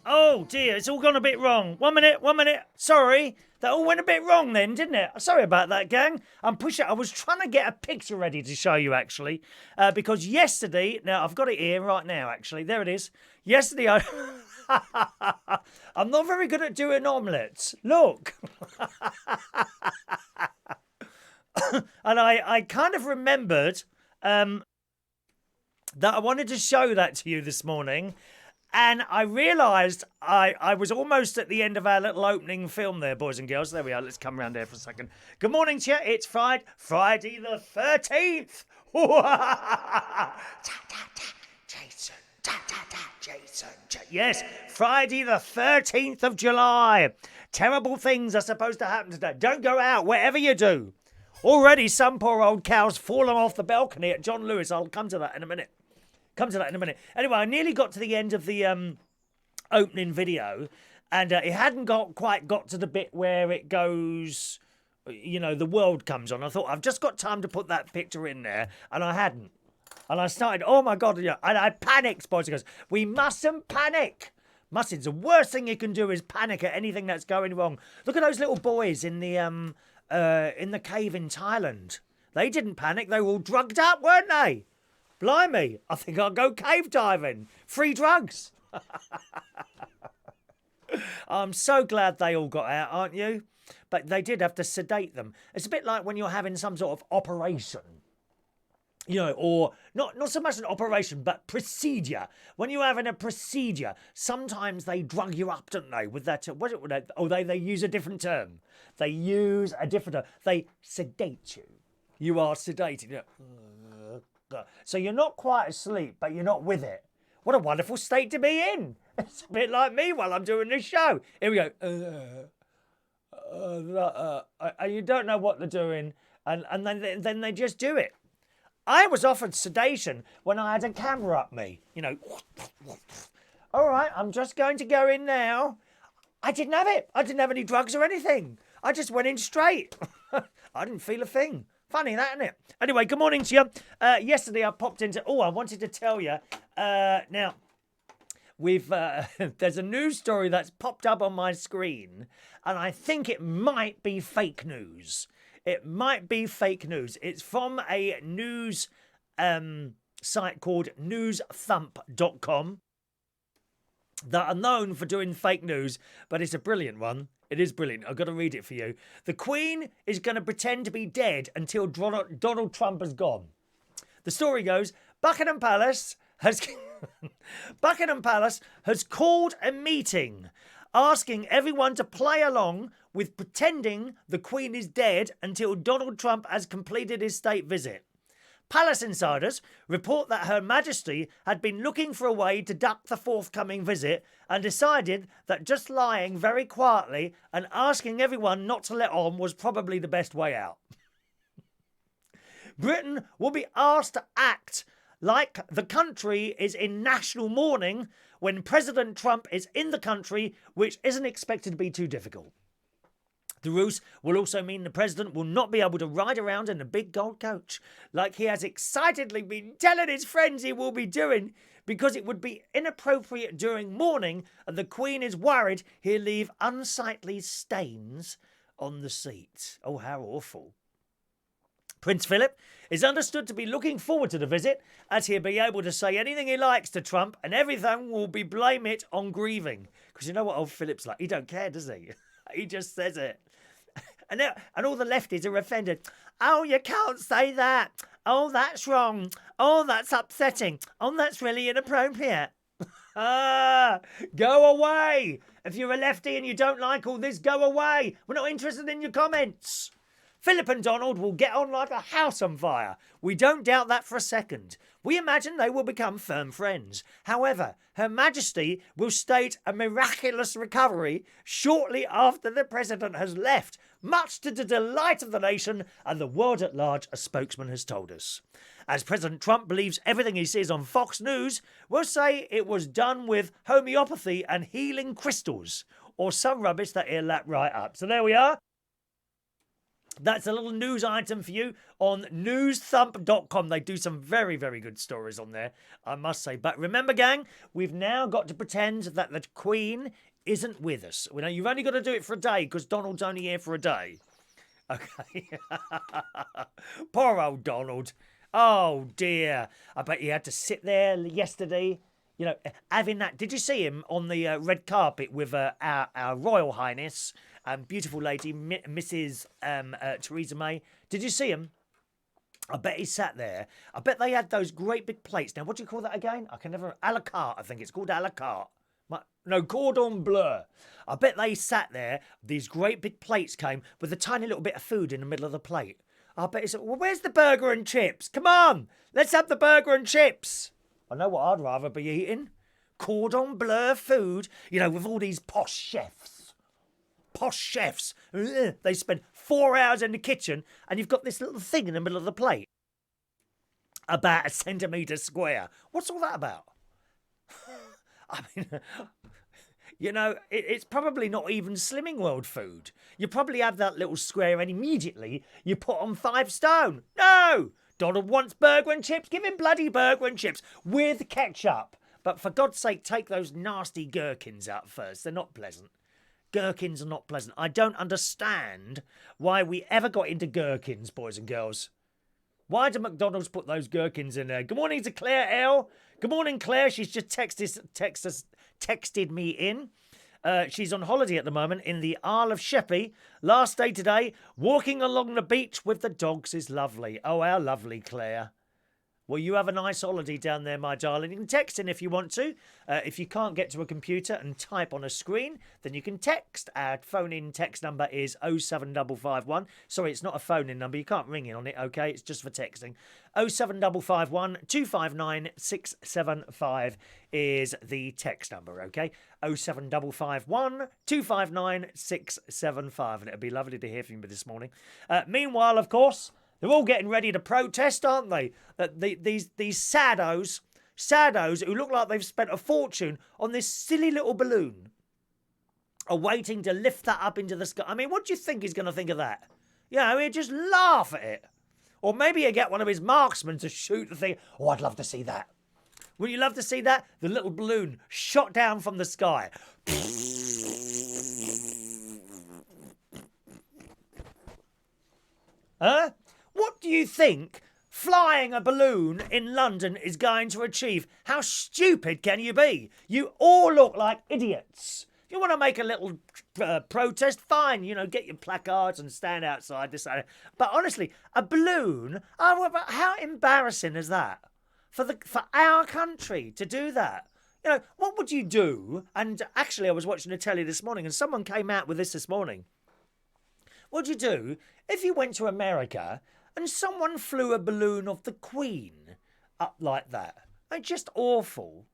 Oh dear, it's all gone a bit wrong. 1 minute, 1 minute. Sorry, that all went a bit wrong then, didn't it? Sorry about that, gang. I was trying to get a picture ready to show you actually, because yesterday. Now I've got it here right now. Actually, there it is. Yesterday, I'm not very good at doing omelettes. Look. And I kind of remembered that I wanted to show that to you this morning. And I realised I was almost at the end of our little opening film there, boys and girls. There we are. Let's come around there for a second. Good morning to you. It's Friday the 13th. Jason. Yes, Friday the 13th of July. Terrible things are supposed to happen today. Don't go out, whatever you do. Already some poor old cow's fallen off the balcony at John Lewis. I'll come to that in a minute. Anyway, I nearly got to the end of the opening video, and it hadn't quite got to the bit where it goes, the world comes on. I thought, I've just got time to put that picture in there, and I hadn't. And I started, oh my God, and I panicked, boys and girls. We mustn't panic. Mustn't. The worst thing you can do is panic at anything that's going wrong. Look at those little boys in the cave in Thailand. They didn't panic. They were all drugged up, weren't they? Blimey, I think I'll go cave diving. Free drugs. I'm so glad they all got out, aren't you? But they did have to sedate them. It's a bit like when you're having some sort of operation. Or not so much an operation, but procedure. When you're having a procedure, sometimes they drug you up, don't they? With that, they use a different term. They use a different term. They sedate you. You are sedated. So you're not quite asleep, but you're not with it. What a wonderful state to be in. It's a bit like me while I'm doing this show. Here we go. And you don't know what they're doing, and then they just do it. I was offered sedation when I had a camera up me. All right, I'm just going to go in now. I didn't have it. I didn't have any drugs or anything. I just went in straight. I didn't feel a thing. Funny that, isn't it? Anyway, good morning to you. Yesterday I popped into... Oh, I wanted to tell you. Now, there's a news story that's popped up on my screen, and I think it might be fake news. It might be fake news. It's from a news site called newsthump.com that are known for doing fake news, but it's a brilliant one. It is brilliant. I've got to read it for you. The Queen is going to pretend to be dead until Donald Trump has gone. The story goes, Buckingham Palace has called a meeting asking everyone to play along with pretending the Queen is dead until Donald Trump has completed his state visit. Palace insiders report that Her Majesty had been looking for a way to duck the forthcoming visit and decided that just lying very quietly and asking everyone not to let on was probably the best way out. Britain will be asked to act like the country is in national mourning when President Trump is in the country, which isn't expected to be too difficult. The ruse will also mean the president will not be able to ride around in a big gold coach like he has excitedly been telling his friends he will be doing, because it would be inappropriate during mourning and the Queen is worried he'll leave unsightly stains on the seat. Oh, how awful. Prince Philip is understood to be looking forward to the visit, as he'll be able to say anything he likes to Trump and everything will be blame it on grieving. Because you know what old Philip's like? He don't care, does he? He just says it. And all the lefties are offended. Oh, you can't say that. Oh, that's wrong. Oh, that's upsetting. Oh, that's really inappropriate. Go away. If you're a lefty and you don't like all this, go away. We're not interested in your comments. Philip and Donald will get on like a house on fire. We don't doubt that for a second. We imagine they will become firm friends. However, Her Majesty will state a miraculous recovery shortly after the President has left, much to the delight of the nation and the world at large, a spokesman has told us. As President Trump believes everything he sees on Fox News, we'll say it was done with homeopathy and healing crystals, or some rubbish that he'll lap right up. So there we are. That's a little news item for you on newsthump.com. They do some very, very good stories on there, I must say. But remember, gang, we've now got to pretend that the Queen isn't with us. We know you've only got to do it for a day because Donald's only here for a day. Okay. Poor old Donald. Oh, dear. I bet he had to sit there yesterday, you know, having that. Did you see him on the red carpet with our Royal Highness and beautiful lady, Mrs. Theresa May? Did you see him? I bet he sat there. I bet they had those great big plates. Now, what do you call that again? I can never... A la carte, I think it's called a la carte. No, cordon bleu. I bet they sat there, these great big plates came with a tiny little bit of food in the middle of the plate. I bet he said, well, where's the burger and chips? Come on, let's have the burger and chips. I know what I'd rather be eating. Cordon bleu food, you know, with all these posh chefs. Posh chefs. They spend 4 hours in the kitchen and you've got this little thing in the middle of the plate. About a centimetre square. What's all that about? I mean, you know, it's probably not even Slimming World food. You probably have that little square and immediately you put on 5 stone. No! Donald wants burger and chips. Give him bloody burger and chips with ketchup. But for God's sake, take those nasty gherkins out first. They're not pleasant. Gherkins are not pleasant. I don't understand why we ever got into gherkins, boys and girls. Why do McDonald's put those gherkins in there? Good morning to Claire L. Good morning, Claire. She's just texted me in. She's on holiday at the moment in the Isle of Sheppey. Last day today. Walking along the beach with the dogs is lovely. Oh, how lovely, Claire. Well, you have a nice holiday down there, my darling. You can text in if you want to. If you can't get to a computer and type on a screen, then you can text. Our phone-in text number is 07551. Sorry, it's not a phone-in number. You can't ring in on it, okay? It's just for texting. 07551 259 675 is the text number, okay? 07551 259 675. And it'll be lovely to hear from you this morning. Meanwhile, of course... They're all getting ready to protest, aren't they? These saddos who look like they've spent a fortune on this silly little balloon are waiting to lift that up into the sky. I mean, what do you think he's going to think of that? You know, he'd just laugh at it. Or maybe he'd get one of his marksmen to shoot the thing. Oh, I'd love to see that. Would you love to see that? The little balloon shot down from the sky. Huh? What do you think flying a balloon in London is going to achieve? How stupid can you be? You all look like idiots. If you want to make a little protest, fine. You know, get your placards and stand outside this. But honestly, a balloon, how embarrassing is that? For our country to do that? You know, what would you do? And actually, I was watching the telly this morning and someone came out with this morning. What'd you do if you went to America and someone flew a balloon of the Queen up like that? It's just awful.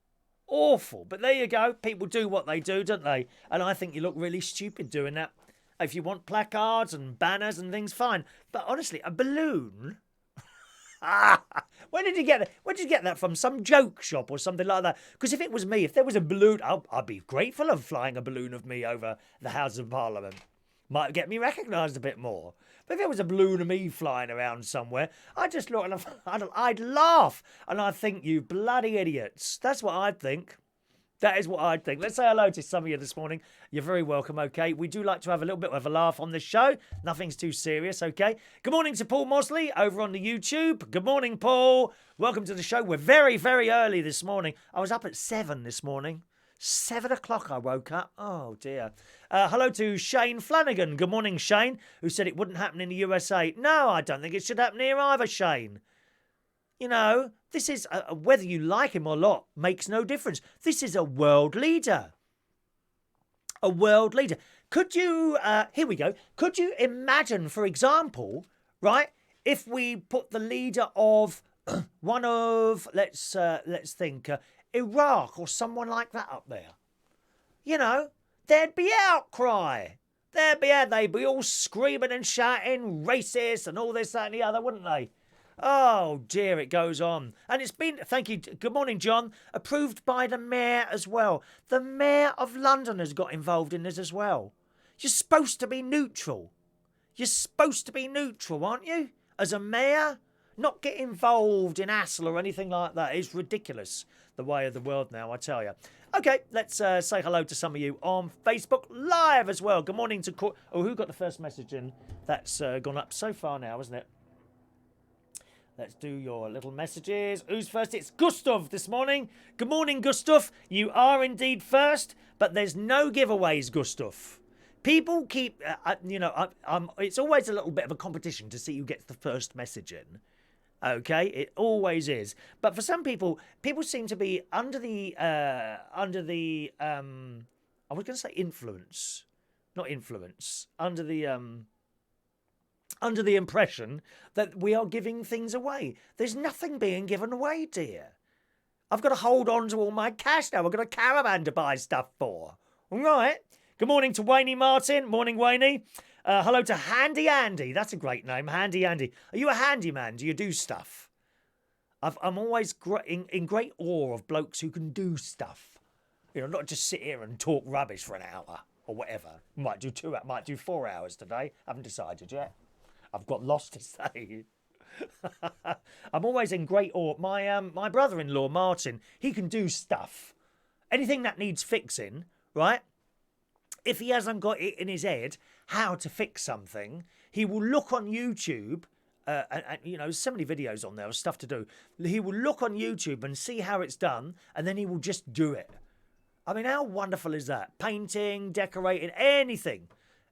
Awful. But there you go. People do what they do, don't they? And I think you look really stupid doing that. If you want placards and banners and things, fine. But honestly, a balloon... Where did you get that from? Some joke shop or something like that? Because if it was me, if there was a balloon, I'd be grateful of flying a balloon of me over the House of Parliament. Might get me recognised a bit more. But if there was a balloon of me flying around somewhere, I'd just look and I'd laugh. And I'd think, you bloody idiots. That's what I'd think. That is what I'd think. Let's say hello to some of you this morning. You're very welcome, okay? We do like to have a little bit of a laugh on this show. Nothing's too serious, okay? Good morning to Paul Mosley over on the YouTube. Good morning, Paul. Welcome to the show. We're very, very early this morning. I was up at 7 this morning. 7 o'clock I woke up. Oh, dear. Hello to Shane Flanagan. Good morning, Shane, who said it wouldn't happen in the USA. No, I don't think it should happen here either, Shane. You know, this is, whether you like him or not, makes no difference. This is a world leader. A world leader. Could you, here we go. Could you imagine, for example, right, if we put the leader of one of, let's think, Iraq or someone like that up there? You know, there'd be outcry. They'd be all screaming and shouting, racist and all this, that and the other, wouldn't they? Oh, dear, it goes on. And it's been, thank you, good morning, John, approved by the Mayor as well. The Mayor of London has got involved in this as well. You're supposed to be neutral. You're supposed to be neutral, aren't you? As a mayor, not get involved in hassle or anything like that. It's ridiculous, the way of the world now, I tell you. Okay, let's say hello to some of you on Facebook Live as well. Good morning to... who got the first message in? That's gone up so far now, isn't it? Let's do your little messages. Who's first? It's Gustav this morning. Good morning, Gustav. You are indeed first, but there's no giveaways, Gustav. People keep, it's always a little bit of a competition to see who gets the first message in. Okay, it always is. But for some people seem to be under the I was going to say influence, not influence, under the impression that we are giving things away. There's nothing being given away, dear. I've got to hold on to all my cash now. I've got a caravan to buy stuff for. All right. Good morning to Wayne Martin. Morning, Wayne. Hello to Handy Andy. That's a great name, Handy Andy. Are you a handyman? Do you do stuff? I'm always in great awe of blokes who can do stuff. You know, not just sit here and talk rubbish for an hour or whatever. Might do 2 hours, might do 4 hours today. Haven't decided yet. I've got lots to say. I'm always in great awe. My brother-in-law, Martin, he can do stuff. Anything that needs fixing, right? If he hasn't got it in his head how to fix something, he will look on YouTube, and you know, so many videos on there of stuff to do. He will look on YouTube and see how it's done, and then he will just do it. I mean, how wonderful is that? Painting, decorating, anything.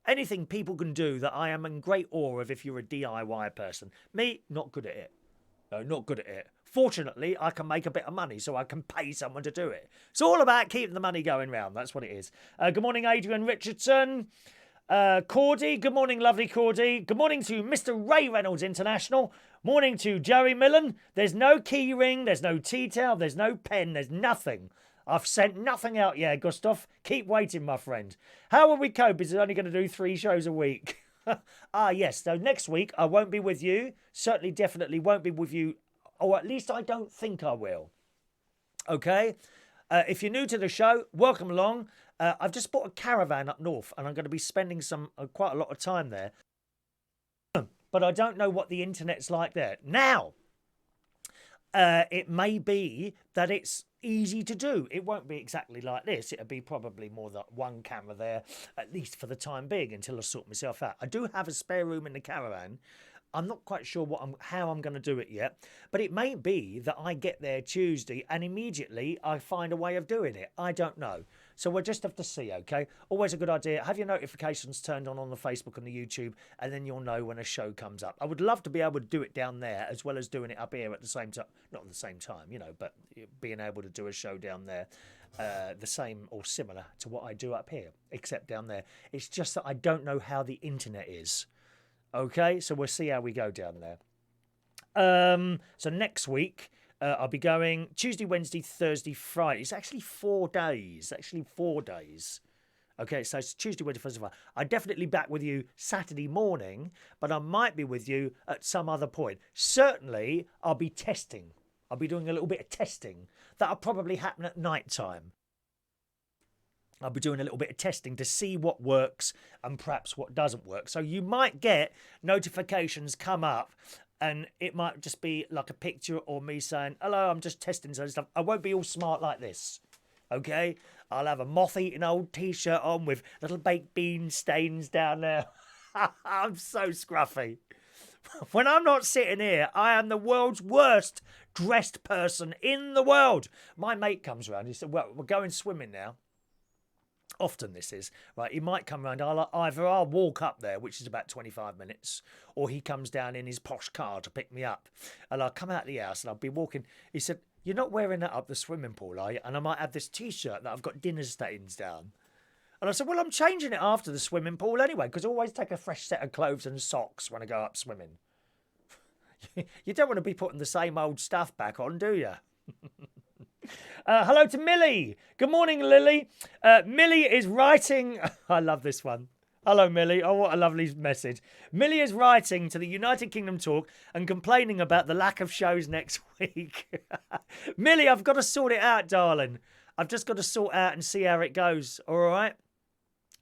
Anything people can do that I am in great awe of if you're a DIY person. Me, not good at it. No, not good at it. Fortunately, I can make a bit of money, so I can pay someone to do it. It's all about keeping the money going round. That's what it is. Good morning, Adrian Richardson. Cordy, good morning, lovely Cordy. Good morning to Mr. Ray Reynolds International. Morning to Jerry Millen. There's no key ring, there's no tea towel, there's no pen, there's nothing. I've sent nothing out yet, Gustav. Keep waiting, my friend. How will we cope? Is it only going to do 3 shows a week? Yes. So next week, I won't be with you. Certainly, definitely won't be with you. Or at least I don't think I will. Okay? If you're new to the show, welcome along. I've just bought a caravan up north, and I'm going to be spending quite a lot of time there. But I don't know what the internet's like there. Now, it may be that it's easy to do. It won't be exactly like this. It'll be probably more than one camera there, at least for the time being, until I sort myself out. I do have a spare room in the caravan. I'm not quite sure how I'm going to do it yet, but it may be that I get there Tuesday and immediately I find a way of doing it. I don't know. So we'll just have to see, okay? Always a good idea. Have your notifications turned on the Facebook and the YouTube, and then you'll know when a show comes up. I would love to be able to do it down there as well as doing it up here at the same time. Not at the same time, you know, but being able to do a show down there the same or similar to what I do up here, except down there. It's just that I don't know how the internet is. Okay, so we'll see how we go down there. So next week, I'll be going Tuesday, Wednesday, Thursday, Friday. It's actually 4 days. Okay, so it's Tuesday, Wednesday, Thursday, Friday. I'm definitely back with you Saturday morning, but I might be with you at some other point. Certainly, I'll be testing. I'll be doing a little bit of testing. That'll probably happen at night time. I'll be doing a little bit of testing to see what works and perhaps what doesn't work. So you might get notifications come up and it might just be like a picture or me saying, hello, I'm just testing some stuff. I won't be all smart like this, okay? I'll have a moth-eaten old T-shirt on with little baked bean stains down there. I'm so scruffy. When I'm not sitting here, I am the world's worst dressed person in the world. My mate comes around. He said, well, we're going swimming now. Often this is, right, he might come around, either I'll walk up there, which is about 25 minutes, or he comes down in his posh car to pick me up. And I'll come out of the house and I'll be walking. He said, you're not wearing that up the swimming pool, are you? And I might have this T-shirt that I've got dinner stains down. And I said, well, I'm changing it after the swimming pool anyway, because I always take a fresh set of clothes and socks when I go up swimming. You don't want to be putting the same old stuff back on, do you? Hello to Millie. Good morning, Lily. Millie is writing... I love this one. Hello, Millie. Oh, what a lovely message. Millie is writing to the United Kingdom Talk and complaining about the lack of shows next week. Millie, I've got to sort it out, darling. I've just got to sort out and see how it goes. All right?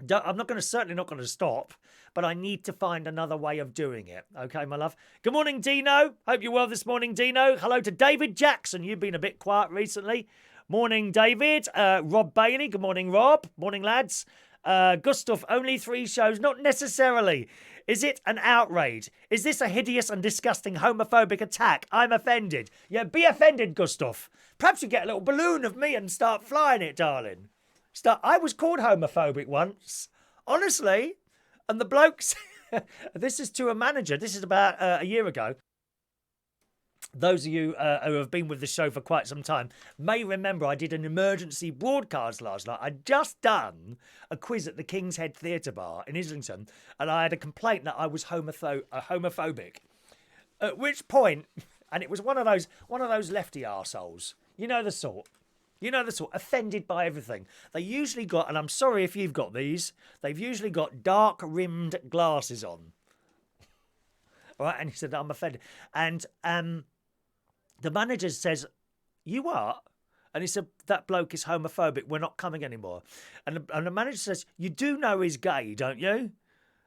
I'm certainly not going to stop, but I need to find another way of doing it. Okay, my love. Good morning, Dino. Hope you're well this morning, Dino. Hello to David Jackson. You've been a bit quiet recently. Morning, David. Rob Bailey. Good morning, Rob. Morning, lads. Gustav, only 3 shows. Not necessarily. Is it an outrage? Is this a hideous and disgusting homophobic attack? I'm offended. Yeah, be offended, Gustav. Perhaps you get a little balloon of me and start flying it, darling. I was called homophobic once. Honestly. And the blokes... This is to a manager. This is about a year ago. Those of you who have been with the show for quite some time may remember I did an emergency broadcast last night. I'd just done a quiz at the King's Head Theatre Bar in Islington, and I had a complaint that I was homophobic. At which point, and it was one of those lefty arseholes. You know the sort. Offended by everything. They usually got, and I'm sorry if you've got these, they've usually got dark-rimmed glasses on. All right, and he said, I'm offended. And the manager says, you are? And he said, that bloke is homophobic. We're not coming anymore. And the manager says, you do know he's gay, don't you?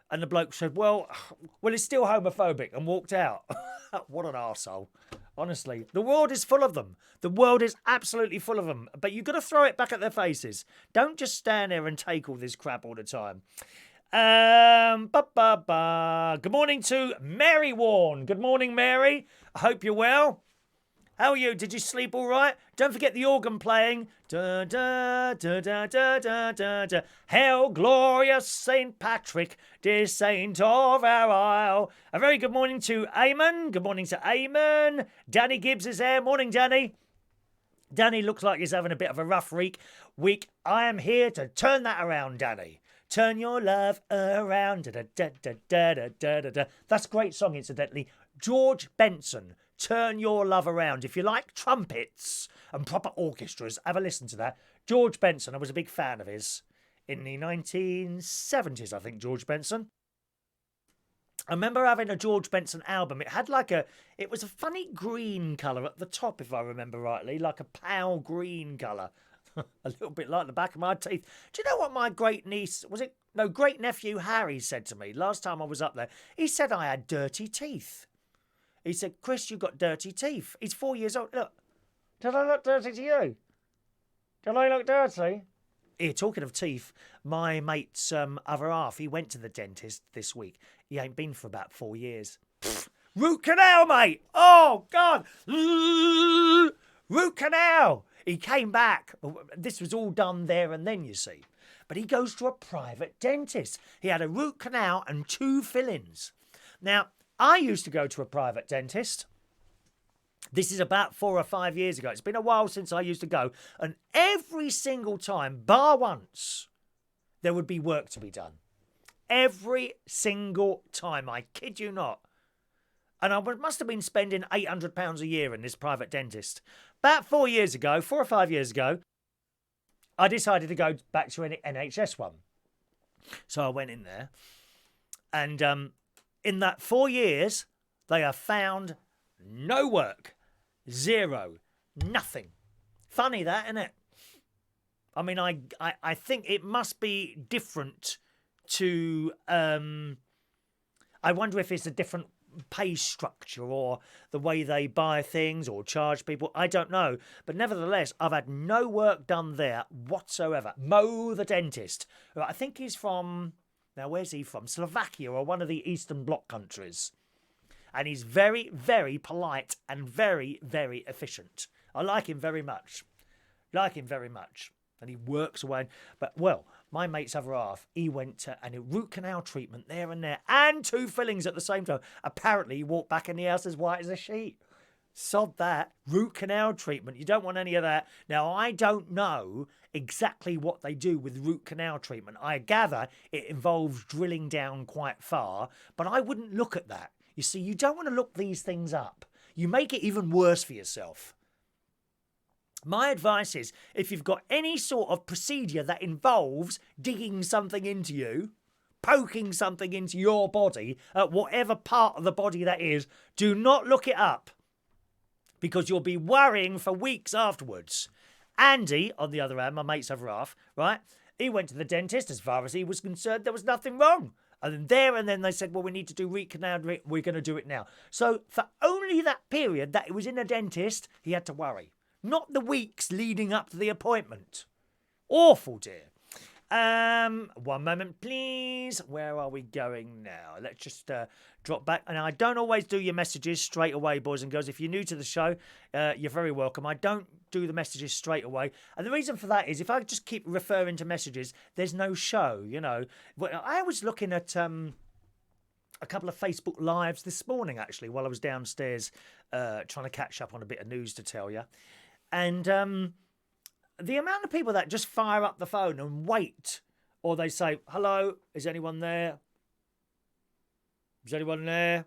And the bloke said, well, he's still homophobic, and walked out. What an arsehole. Honestly, the world is full of them. The world is absolutely full of them. But you've got to throw it back at their faces. Don't just stand there and take all this crap all the time. Good morning to Mary Warren. Good morning, Mary. I hope you're well. How are you? Did you sleep all right? Don't forget the organ playing. Da, da, da, da, da, da, da, da. Hail, glorious St. Patrick, dear saint of our isle. A very good morning to Eamon. Good morning to Eamon. Danny Gibbs is there. Morning, Danny. Danny looks like he's having a bit of a rough week. I am here to turn that around, Danny. Turn your love around. Da, da, da, da, da, da, da, da. That's a great song, incidentally. George Benson. Turn Your Love Around. If you like trumpets and proper orchestras, have a listen to that. George Benson, I was a big fan of his in the 1970s, I think, George Benson. I remember having a George Benson album. It was a funny green colour at the top, if I remember rightly, like a pale green colour. A little bit like the back of my teeth. Do you know what my great nephew Harry said to me last time I was up there? He said I had dirty teeth. He said, Chris, you've got dirty teeth. He's 4 years old. Look, did I look dirty to you? Did I look dirty? Here, talking of teeth, my mate's other half, he went to the dentist this week. He ain't been for about 4 years. Pfft, root canal, mate. Oh, God. Root canal. He came back. This was all done there and then, you see. But he goes to a private dentist. He had a root canal and 2 fillings. Now, I used to go to a private dentist. This is about 4 or 5 years ago. It's been a while since I used to go. And every single time, bar once, there would be work to be done. Every single time. I kid you not. And I must have been spending £800 a year in this private dentist. About 4 or 5 years ago, I decided to go back to an NHS one. So I went in there. And in that 4 years, they have found no work. 0. Nothing. Funny that, isn't it? I mean, I think it must be different to... I wonder if it's a different pay structure or the way they buy things or charge people. I don't know. But nevertheless, I've had no work done there whatsoever. Mo the dentist. I think he's from... Now, where's he from? Slovakia or one of the Eastern Bloc countries. And he's very, very polite and very, very efficient. I like him very much. And he works away. But, well, my mate's other half, he went to a root canal treatment there and there. And 2 fillings at the same time. Apparently, he walked back in the house as white as a sheet. Sod that. Root canal treatment. You don't want any of that. Now, I don't know exactly what they do with root canal treatment. I gather it involves drilling down quite far, but I wouldn't look at that. You see, you don't want to look these things up. You make it even worse for yourself. My advice is, if you've got any sort of procedure that involves digging something into you, poking something into your body, at whatever part of the body that is, do not look it up, because you'll be worrying for weeks afterwards. Andy, on the other hand, my mate's other half, right? He went to the dentist. As far as he was concerned, there was nothing wrong. And then they said, well, we need to do root canal. We're going to do it now. So for only that period that he was in a dentist, he had to worry. Not the weeks leading up to the appointment. Awful, dear. One moment, please. Where are we going now? Let's just drop back. And I don't always do your messages straight away, boys and girls. If you're new to the show, you're very welcome. I don't do the messages straight away. And the reason for that is if I just keep referring to messages, there's no show, you know. I was looking at a couple of Facebook Lives this morning, actually, while I was downstairs trying to catch up on a bit of news to tell you. And the amount of people that just fire up the phone and wait, or they say, hello, is anyone there? Is anyone there?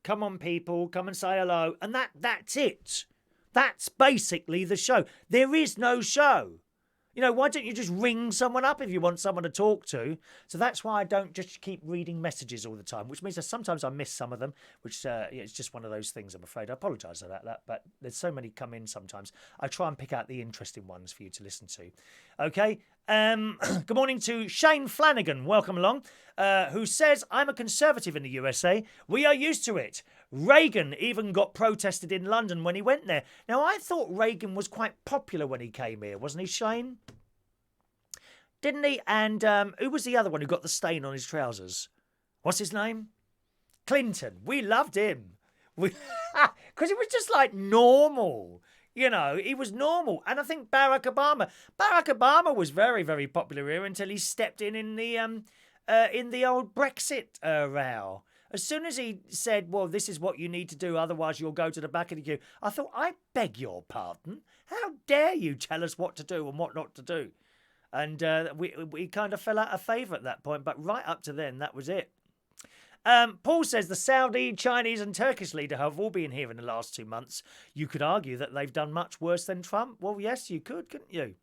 Come on, people, come and say hello. And that's it. That's basically the show. There is no show. You know, why don't you just ring someone up if you want someone to talk to? So that's why I don't just keep reading messages all the time, which means that sometimes I miss some of them, which it's just one of those things, I'm afraid. I apologise about that, but there's so many come in sometimes. I try and pick out the interesting ones for you to listen to. Okay, good morning to Shane Flanagan, welcome along, who says, I'm a Conservative in the USA. We are used to it. Reagan even got protested in London when he went there. Now, I thought Reagan was quite popular when he came here, wasn't he, Shane? Didn't he? And who was the other one who got the stain on his trousers? What's his name? Clinton. We loved him. Because it was just like normal. You know, he was normal. And I think Barack Obama was very, very popular here until he stepped in the old Brexit row. As soon as he said, well, this is what you need to do, otherwise you'll go to the back of the queue, I thought, I beg your pardon. How dare you tell us what to do and what not to do? And we kind of fell out of favour at that point, but right up to then, that was it. Paul says the Saudi, Chinese and Turkish leader have all been here in the last 2 months. You could argue that they've done much worse than Trump. Well, yes, you could, couldn't you?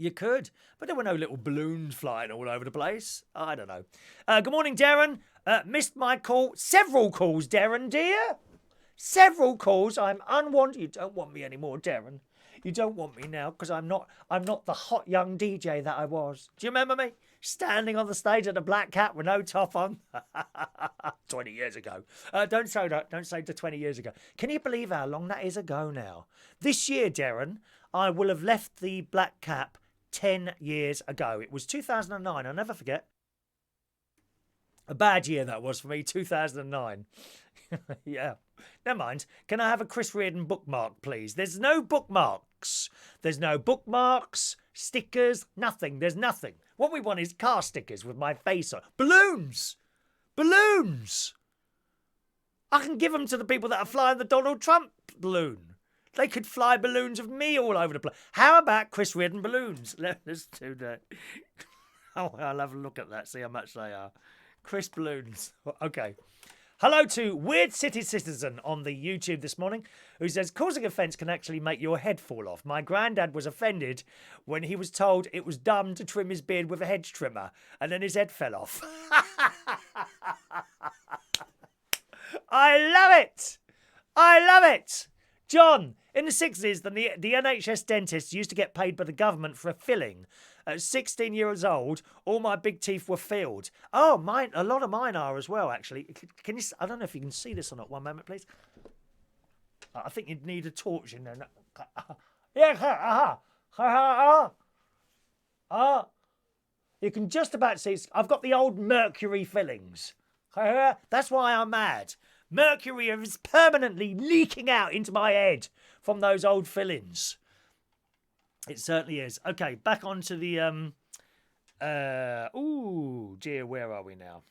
You could, but there were no little balloons flying all over the place. I don't know. Good morning, Darren. Missed my call. Several calls, Darren, dear. Several calls. I'm unwanted. You don't want me anymore, Darren. You don't want me now because I'm not the hot young DJ that I was. Do you remember me? Standing on the stage at the Black Cat with no top on. 20 years ago. Don't say that. Don't say to 20 years ago. Can you believe how long that is ago now? This year, Darren, I will have left the Black Cap 10 years ago. It was 2009. I'll never forget. A bad year that was for me, 2009. Yeah. Never mind. Can I have a Chris Reardon bookmark, please? There's no bookmarks. There's no bookmarks, stickers, nothing. There's nothing. What we want is car stickers with my face on. Balloons! Balloons! I can give them to the people that are flying the Donald Trump balloon. They could fly balloons of me all over the place. How about Chris Reardon balloons? Let's do that. Oh, I'll have a look at that, see how much they are. Chris balloons. Okay. Hello to Weird City Citizen on the YouTube this morning, who says, causing offence can actually make your head fall off. My granddad was offended when he was told it was dumb to trim his beard with a hedge trimmer, and then his head fell off. I love it! I love it! John, in the 60s, the NHS dentists used to get paid by the government for a filling. At 16 years old, all my big teeth were filled. Oh, mine! A lot of mine are as well, actually. Can you? I don't know if you can see this or not. One moment, please. I think you'd need a torch in there. Yeah, you can just about see. I've got the old mercury fillings. That's why I'm mad. Mercury is permanently leaking out into my head from those old fillings. It certainly is. Okay, back onto the ooh, dear, where are we now?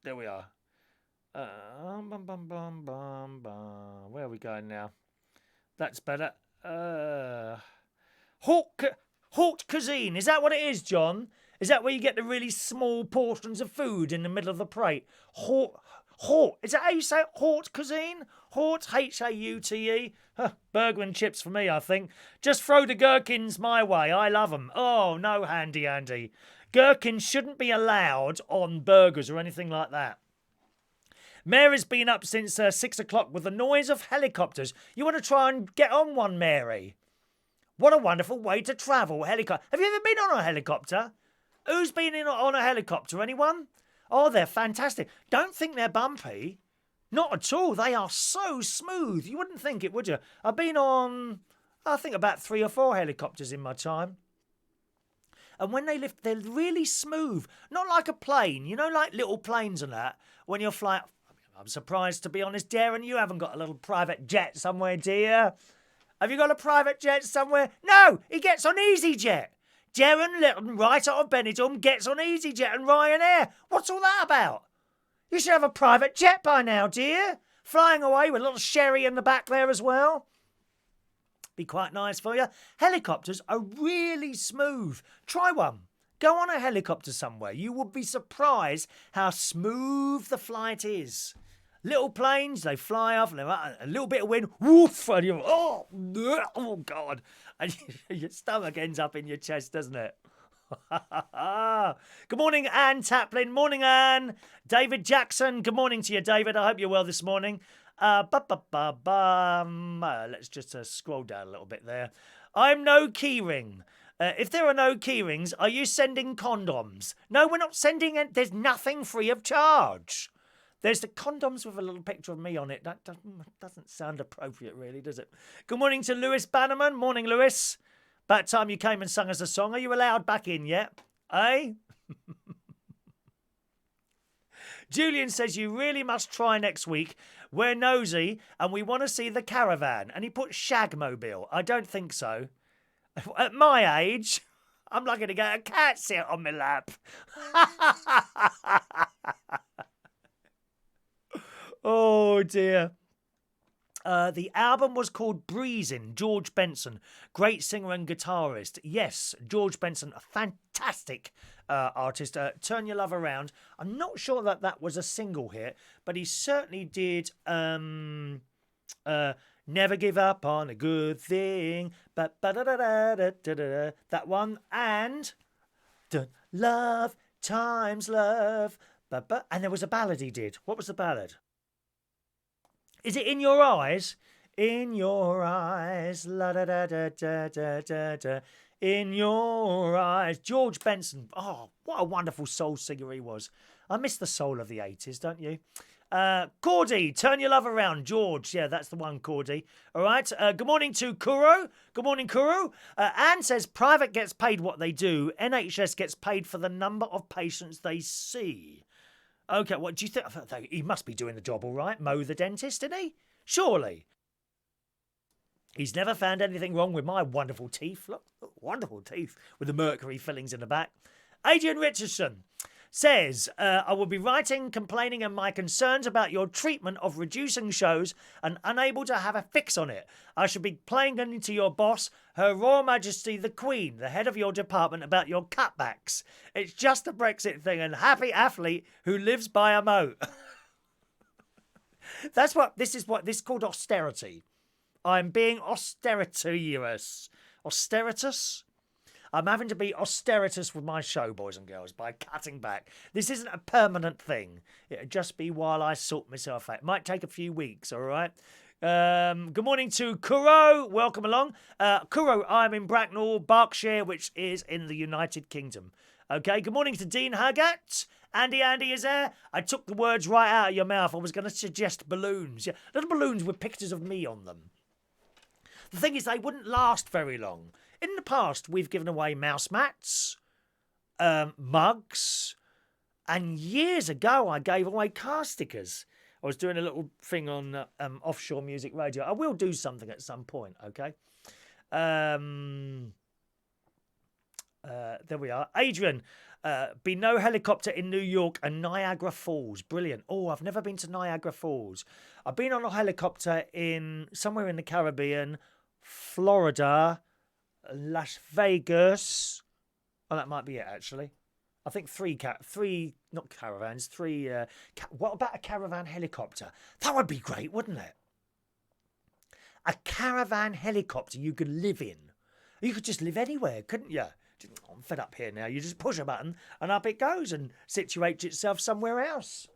There we are. Where are we going now? That's better. Haute cuisine. Is that what it is, John? Is that where you get the really small portions of food in the middle of the plate? Haute. Is that how you say it? Haute cuisine? Haute, Haute. Burger and chips for me, I think. Just throw the gherkins my way. I love them. Oh, no, handy Andy. Gherkins shouldn't be allowed on burgers or anything like that. Mary's been up since 6 o'clock with the noise of helicopters. You want to try and get on one, Mary? What a wonderful way to travel. Helicopter. Have you ever been on a helicopter? Who's been on a helicopter? Anyone? Oh, they're fantastic. Don't think they're bumpy. Not at all. They are so smooth. You wouldn't think it, would you? I've been on, I think, about 3 or 4 helicopters in my time. And when they lift, they're really smooth. Not like a plane. You know, like little planes and that. When you're flying... I'm surprised, to be honest, Darren, you haven't got a little private jet somewhere, dear. Have you got a private jet somewhere? No, he gets on EasyJet. Darren Litton, right out of Benidorm, gets on EasyJet and Ryanair. What's all that about? You should have a private jet by now, dear. Flying away with a little sherry in the back there as well. Be quite nice for you. Helicopters are really smooth. Try one. Go on a helicopter somewhere. You would be surprised how smooth the flight is. Little planes, they fly off, and a little bit of wind, woof, and you're, oh God. And your stomach ends up in your chest, doesn't it? Good morning, Anne Taplin. Morning, Anne. David Jackson. Good morning to you, David. I hope you're well this morning. Let's just scroll down a little bit there. I'm no keyring. If there are no keyrings, are you sending condoms? No, we're not sending it. There's nothing free of charge. There's the condoms with a little picture of me on it. That doesn't sound appropriate, really, does it? Good morning to Lewis Bannerman. Morning, Lewis. About time you came and sung us a song. Are you allowed back in yet? Eh? Julian says you really must try next week. We're nosy and we want to see the caravan. And he put Shagmobile. I don't think so. At my age, I'm lucky to get a cat sit on my lap. Oh, dear. The album was called Breezin', George Benson. Great singer and guitarist. Yes, George Benson, a fantastic artist. Turn Your Love Around. I'm not sure that was a single hit, but he certainly did Never Give Up on a Good Thing. That one. And Love Times Love. And there was a ballad he did. What was the ballad? Is it In Your Eyes? In Your Eyes, la da da da da da da da. In Your Eyes. George Benson. Oh, what a wonderful soul singer he was. I miss the soul of the 80s, don't you? Cordy, Turn Your Love Around. George, yeah, that's the one, Cordy. All right. Good morning to Kuro. Good morning, Kuro. Anne says private gets paid what they do. NHS gets paid for the number of patients they see. Okay, what do you think? He must be doing the job all right. Mo the dentist, didn't he? Surely. He's never found anything wrong with my wonderful teeth. Look, wonderful teeth with the mercury fillings in the back. Adrian Richardson says, I will be writing, complaining and my concerns about your treatment of reducing shows and unable to have a fix on it. I should be playing into your boss, Her Royal Majesty the Queen, the head of your department, about your cutbacks. It's just a Brexit thing and happy athlete who lives by a moat. This is called austerity. I'm being austerious. Austeritus? I'm having to be austeritus with my show, boys and girls, by cutting back. This isn't a permanent thing. It'll just be while I sort myself out. It might take a few weeks, all right? Good morning to Kuro. Welcome along. Kuro, I'm in Bracknell, Berkshire, which is in the United Kingdom. Okay, good morning to Dean Haggart. Andy is there. I took the words right out of your mouth. I was going to suggest balloons. Yeah, little balloons with pictures of me on them. The thing is, they wouldn't last very long. In the past, we've given away mouse mats, mugs, and years ago, I gave away car stickers. I was doing a little thing on offshore music radio. I will do something at some point, okay? There we are. Adrian, be no helicopter in New York and Niagara Falls. Brilliant. Oh, I've never been to Niagara Falls. I've been on a helicopter somewhere in the Caribbean, Florida, Las Vegas. Oh, that might be it, actually. I think three, not caravans, three. What about a caravan helicopter? That would be great, wouldn't it? A caravan helicopter you could live in. You could just live anywhere, couldn't you? I'm fed up here now. You just push a button and up it goes and situates itself somewhere else.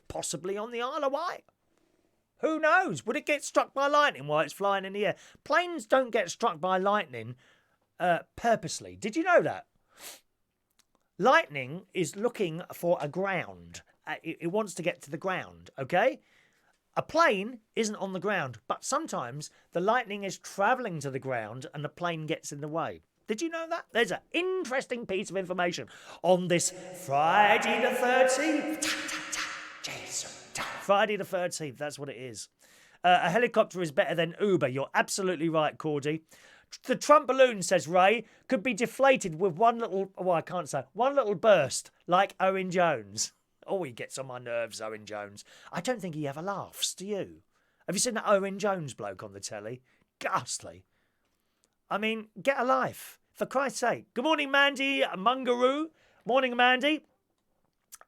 Possibly on the Isle of Wight. Who knows? Would it get struck by lightning while it's flying in the air? Planes don't get struck by lightning purposely. Did you know that? Lightning is looking for a ground. It wants to get to the ground, okay? A plane isn't on the ground, but sometimes the lightning is travelling to the ground and the plane gets in the way. Did you know that? There's an interesting piece of information on this Friday the 13th. Friday the 13th, that's what it is. A helicopter is better than Uber. You're absolutely right, Cordy. The Trump balloon, says Ray, could be deflated with one little burst, like Owen Jones. Oh, he gets on my nerves, Owen Jones. I don't think he ever laughs, do you? Have you seen that Owen Jones bloke on the telly? Ghastly. I mean, get a life, for Christ's sake. Good morning, Mandy Mungaroo. Morning, Mandy.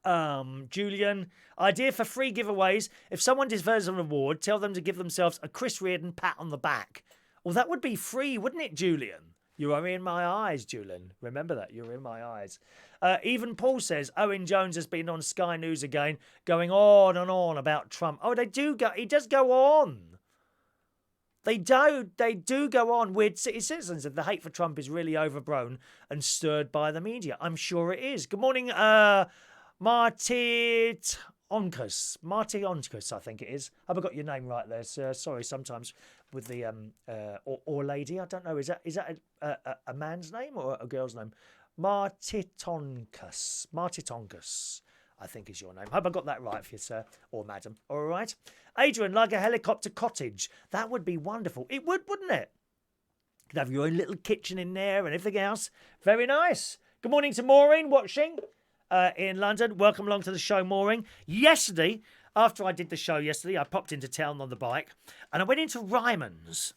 Julian, idea for free giveaways. If someone deserves an award, tell them to give themselves a Chris Reardon pat on the back. Well, that would be free, wouldn't it, Julian? You are in my eyes, Julian. Remember that. You're in my eyes. Even Paul says Owen Jones has been on Sky News again, going on and on about Trump. Oh, he does go on. They do go on. Weird City Citizens said the hate for Trump is really overblown and stirred by the media. I'm sure it is. Good morning, Marty Onkus, I think it is. Have I got your name right there, sir? Sorry, sometimes with the or lady, I don't know. Is that a man's name or a girl's name? Martitonkus, I think is your name. Hope I got that right for you, sir or madam. All right, Adrian, like a helicopter cottage. That would be wonderful. It would, wouldn't it? You could have your own little kitchen in there and everything else. Very nice. Good morning to Maureen watching. In London. Welcome along to the show, Maureen. Yesterday, after I did the show yesterday, I popped into town on the bike and I went into Ryman's.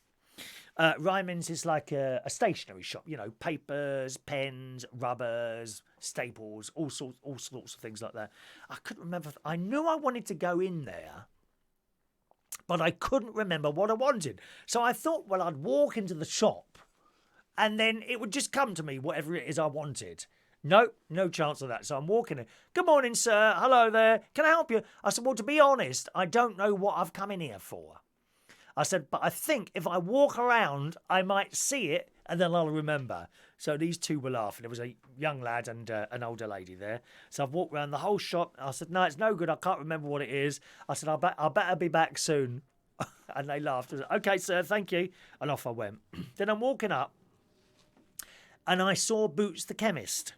Ryman's is like a stationery shop, papers, pens, rubbers, staples, all sorts of things like that. I couldn't remember. I knew I wanted to go in there, but I couldn't remember what I wanted. So I thought, well, I'd walk into the shop and then it would just come to me, whatever it is I wanted. No chance of that. So I'm walking in. Good morning, sir. Hello there. Can I help you? I said, well, to be honest, I don't know what I've come in here for. I said, but I think if I walk around, I might see it and then I'll remember. So these two were laughing. There was a young lad and an older lady there. So I've walked around the whole shop. I said, no, it's no good. I can't remember what it is. I said, I'll better be back soon. And they laughed. I said, okay, sir, thank you. And off I went. Then I'm walking up and I saw Boots the Chemist.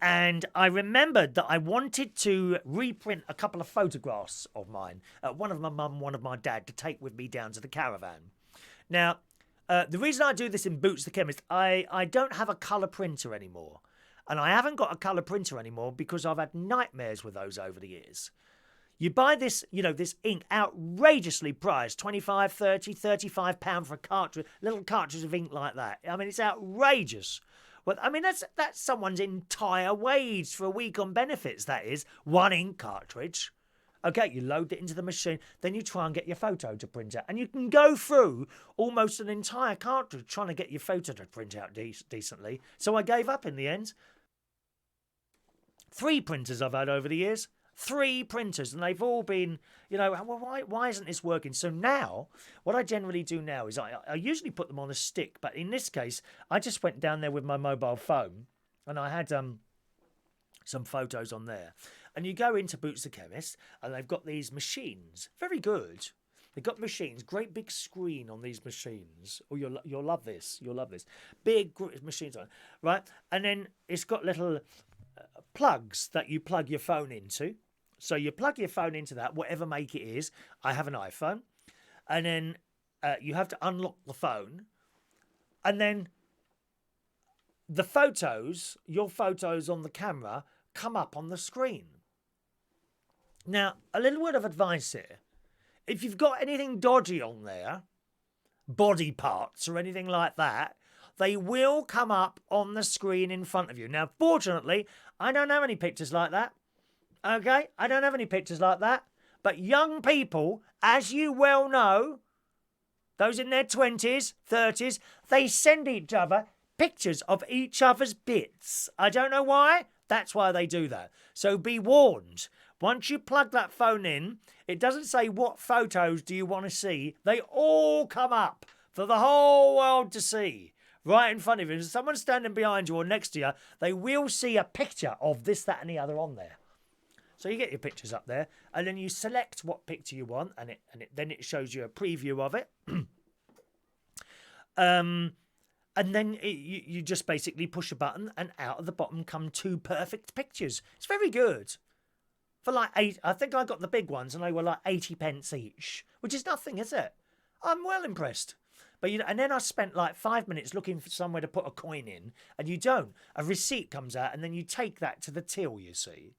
And I remembered that I wanted to reprint a couple of photographs of mine, one of my mum, one of my dad, to take with me down to the caravan. Now, the reason I do this in Boots the Chemist, I don't have a colour printer anymore. And I haven't got a colour printer anymore because I've had nightmares with those over the years. You buy this, this ink outrageously priced, 25, 30, 35 pound for a cartridge, little cartridge of ink like that. I mean, it's outrageous. Well, I mean, that's someone's entire wage for a week on benefits, that is. One ink cartridge. Okay, you load it into the machine, then you try and get your photo to print out. And you can go through almost an entire cartridge trying to get your photo to print out decently. So I gave up in the end. 3 printers I've had over the years. 3 printers, and they've all been, well, why isn't this working? So now, what I generally do now is I usually put them on a stick, but in this case, I just went down there with my mobile phone, and I had some photos on there. And you go into Boots the Chemist, and they've got these machines, very good. They've got machines, great big screen on these machines. Oh, you'll love this. You'll love this. Big machines on, right? And then it's got little plugs that you plug your phone into. So you plug your phone into that, whatever make it is. I have an iPhone. And then you have to unlock the phone. And then the photos, your photos on the camera, come up on the screen. Now, a little word of advice here. If you've got anything dodgy on there, body parts or anything like that, they will come up on the screen in front of you. Now, fortunately, I don't have any pictures like that. Okay? I don't have any pictures like that. But young people, as you well know, those in their 20s, 30s, they send each other pictures of each other's bits. I don't know why. That's why they do that. So be warned. Once you plug that phone in, it doesn't say what photos do you want to see. They all come up for the whole world to see. Right in front of you. If someone's standing behind you or next to you, they will see a picture of this, that and the other on there. So you get your pictures up there, and then you select what picture you want, and then it shows you a preview of it. And then you just basically push a button, and out of the bottom come 2 perfect pictures. It's very good. For like 8, I think I got the big ones, and they were like 80 pence each, which is nothing, is it? I'm well impressed. But and then I spent like 5 minutes looking for somewhere to put a coin in, and you don't. A receipt comes out, and then you take that to the till, you see.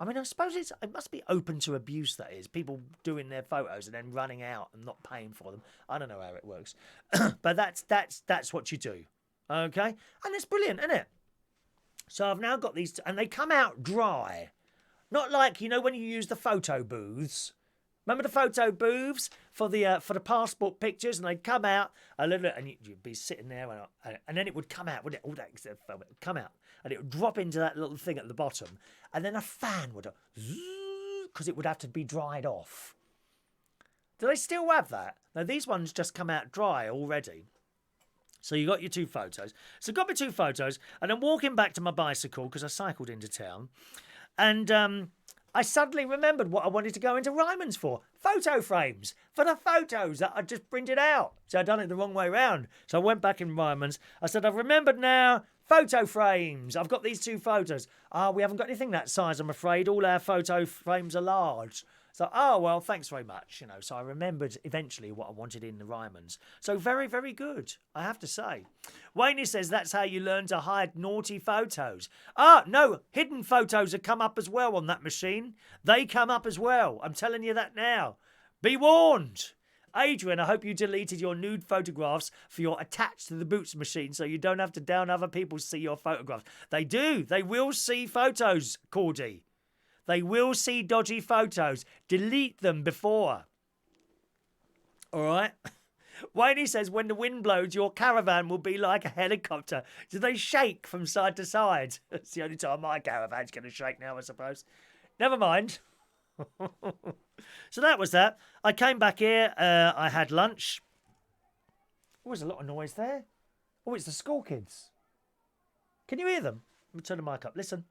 I mean, I suppose it must be open to abuse, that is. People doing their photos and then running out and not paying for them. I don't know how it works. But that's what you do. Okay? And it's brilliant, isn't it? So I've now got these, and they come out dry. Not like, when you use the photo booths. Remember the photo booths for the passport pictures, and they'd come out a little bit, and you'd be sitting there, and then it would come out, wouldn't it? All that film would come out, and it would drop into that little thing at the bottom, and then a fan would, because it would have to be dried off. Do they still have that? Now these ones just come out dry already. So you got your 2 photos. So I got my 2 photos, and I'm walking back to my bicycle because I cycled into town, and I suddenly remembered what I wanted to go into Ryman's for. Photo frames. For the photos that I just printed out. So I'd done it the wrong way round. So I went back in Ryman's. I said, I've remembered now. Photo frames. I've got these 2 photos. We haven't got anything that size, I'm afraid. All our photo frames are large. So, well, thanks very much. So I remembered eventually what I wanted in the Ryman's. So very, very good, I have to say. Wayne says that's how you learn to hide naughty photos. No, hidden photos have come up as well on that machine. They come up as well. I'm telling you that now. Be warned. Adrian, I hope you deleted your nude photographs for your attached to the boots machine so you don't have to down other people to see your photographs. They do. They will see photos, Cordy. They will see dodgy photos. Delete them before. All right? Wayne says, when the wind blows, your caravan will be like a helicopter. Do they shake from side to side? That's the only time my caravan's going to shake now, I suppose. Never mind. So that was that. I came back here. I had lunch. Oh, there's a lot of noise there. Oh, it's the school kids. Can you hear them? Let me turn the mic up. Listen.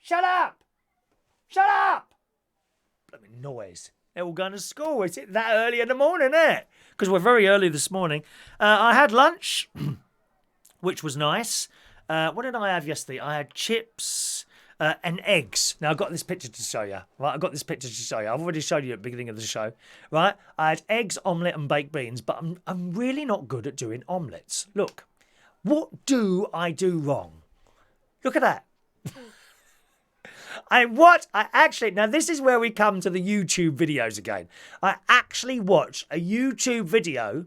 Shut up! Shut up! Bloody noise. They're all going to school. Is it that early in the morning, isn't it? Because we're very early this morning. I had lunch, which was nice. What did I have yesterday? I had chips and eggs. Now, I've got this picture to show you. Right, I've got this picture to show you. I've already showed you at the beginning of the show. Right? I had eggs, omelette and baked beans, but I'm really not good at doing omelettes. Look. What do I do wrong? Look at that. Now this is where we come to the YouTube videos again. I actually watched a YouTube video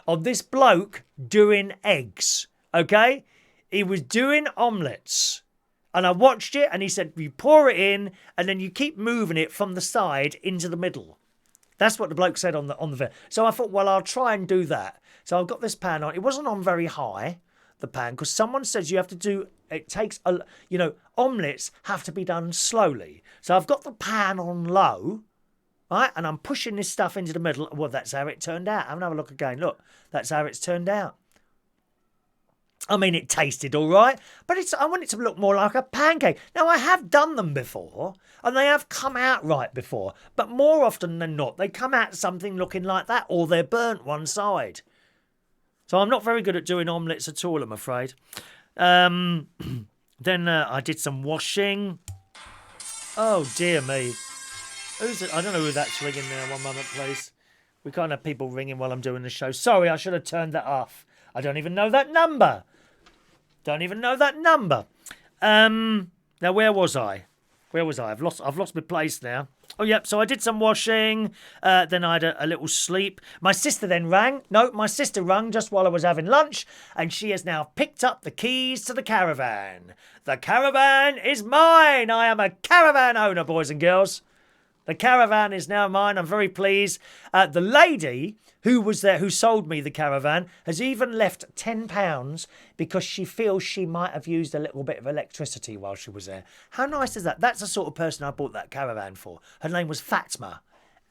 of this bloke doing eggs, okay? He was doing omelettes, and I watched it, and he said, you pour it in, and then you keep moving it from the side into the middle. That's what the bloke said on the video. So I thought, well, I'll try and do that. So I've got this pan on. It wasn't on very high, the pan, because someone says you have to do, it takes, omelettes have to be done slowly. So I've got the pan on low, right, and I'm pushing this stuff into the middle. Well, that's how it turned out. Have a look again. Look, that's how it's turned out. I mean, it tasted all right, but I want it to look more like a pancake. Now, I have done them before, and they have come out right before, but more often than not, they come out something looking like that, or they're burnt one side. So I'm not very good at doing omelettes at all, I'm afraid. Then I did some washing. Oh, dear me. Who's it? I don't know who that's ringing now. One moment, please. We can't have people ringing while I'm doing the show. Sorry, I should have turned that off. I don't even know that number. Now, where was I? I've lost my place now. Oh, yep. So I did some washing. Then I had a little sleep. My sister then rang. No, my sister rang just while I was having lunch. And she has now picked up the keys to the caravan. The caravan is mine. I am a caravan owner, boys and girls. The caravan is now mine. I'm very pleased. The lady who was there, who sold me the caravan, has even left £10 because she feels she might have used a little bit of electricity while she was there. How nice is that? That's the sort of person I bought that caravan for. Her name was Fatma.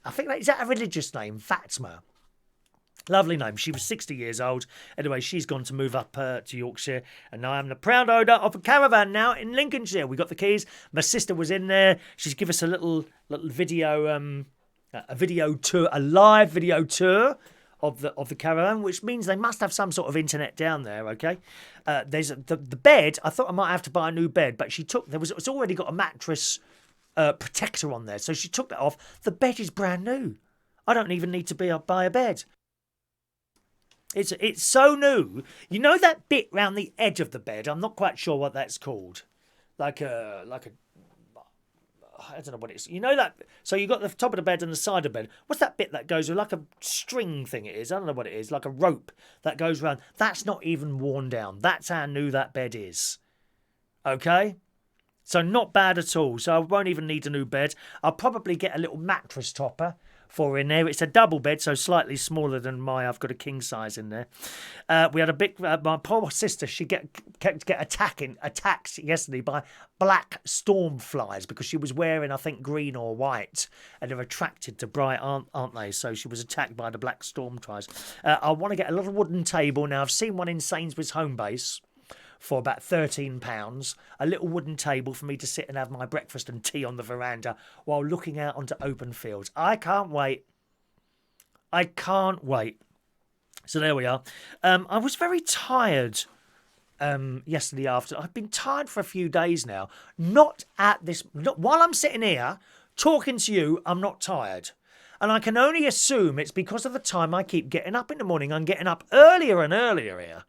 I think is that a religious name? Fatma. Lovely name. She was 60 years old. Anyway, she's gone to move up to Yorkshire. And now I'm the proud owner of a caravan now in Lincolnshire. We got the keys. My sister was in there. She's given us a little video, a video tour, a live video tour of the caravan, which means they must have some sort of internet down there, okay? There's the bed. I thought I might have to buy a new bed, but it's already got a mattress protector on there. So she took that off. The bed is brand new. I don't even need to buy a bed. It's so new. You know that bit round the edge of the bed? I'm not quite sure what that's called. Like a I don't know what it is. You know that? So you got the top of the bed and the side of the bed. What's that bit that goes with? Like a string thing it is. I don't know what it is. Like a rope that goes round. That's not even worn down. That's how new that bed is. Okay? So not bad at all. So I won't even need a new bed. I'll probably get a little mattress topper for in there. It's a double bed, so slightly smaller than I've got a king size in there. We had a big. My poor sister, she kept attacked yesterday by black storm flies because she was wearing, I think, green or white, and they're attracted to bright, aren't they? So she was attacked by the black storm flies. I want to get a little wooden table now. I've seen one in Sainsbury's Homebase for about £13, a little wooden table for me to sit and have my breakfast and tea on the veranda while looking out onto open fields. I can't wait. I can't wait. So there we are. I was very tired yesterday afternoon. I've been tired for a few days now. Not while I'm sitting here talking to you, I'm not tired. And I can only assume it's because of the time I keep getting up in the morning. I'm getting up earlier and earlier here.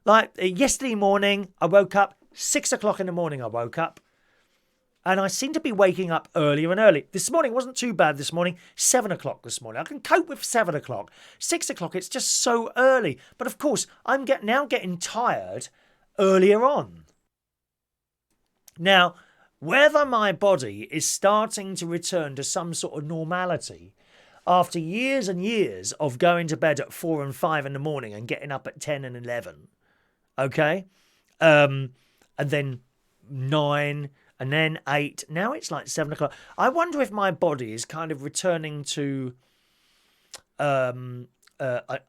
Like yesterday morning, I woke up, 6 o'clock in the morning I woke up. And I seem to be waking up earlier and early. This morning wasn't too bad this morning. 7 o'clock this morning. I can cope with 7 o'clock. 6 o'clock, it's just so early. But of course, I'm now getting tired earlier on. Now, whether my body is starting to return to some sort of normality after years and years of going to bed at 4 and 5 in the morning and getting up at 10 and 11... Okay, and then 9, and then 8. Now it's like 7 o'clock. I wonder if my body is kind of returning to a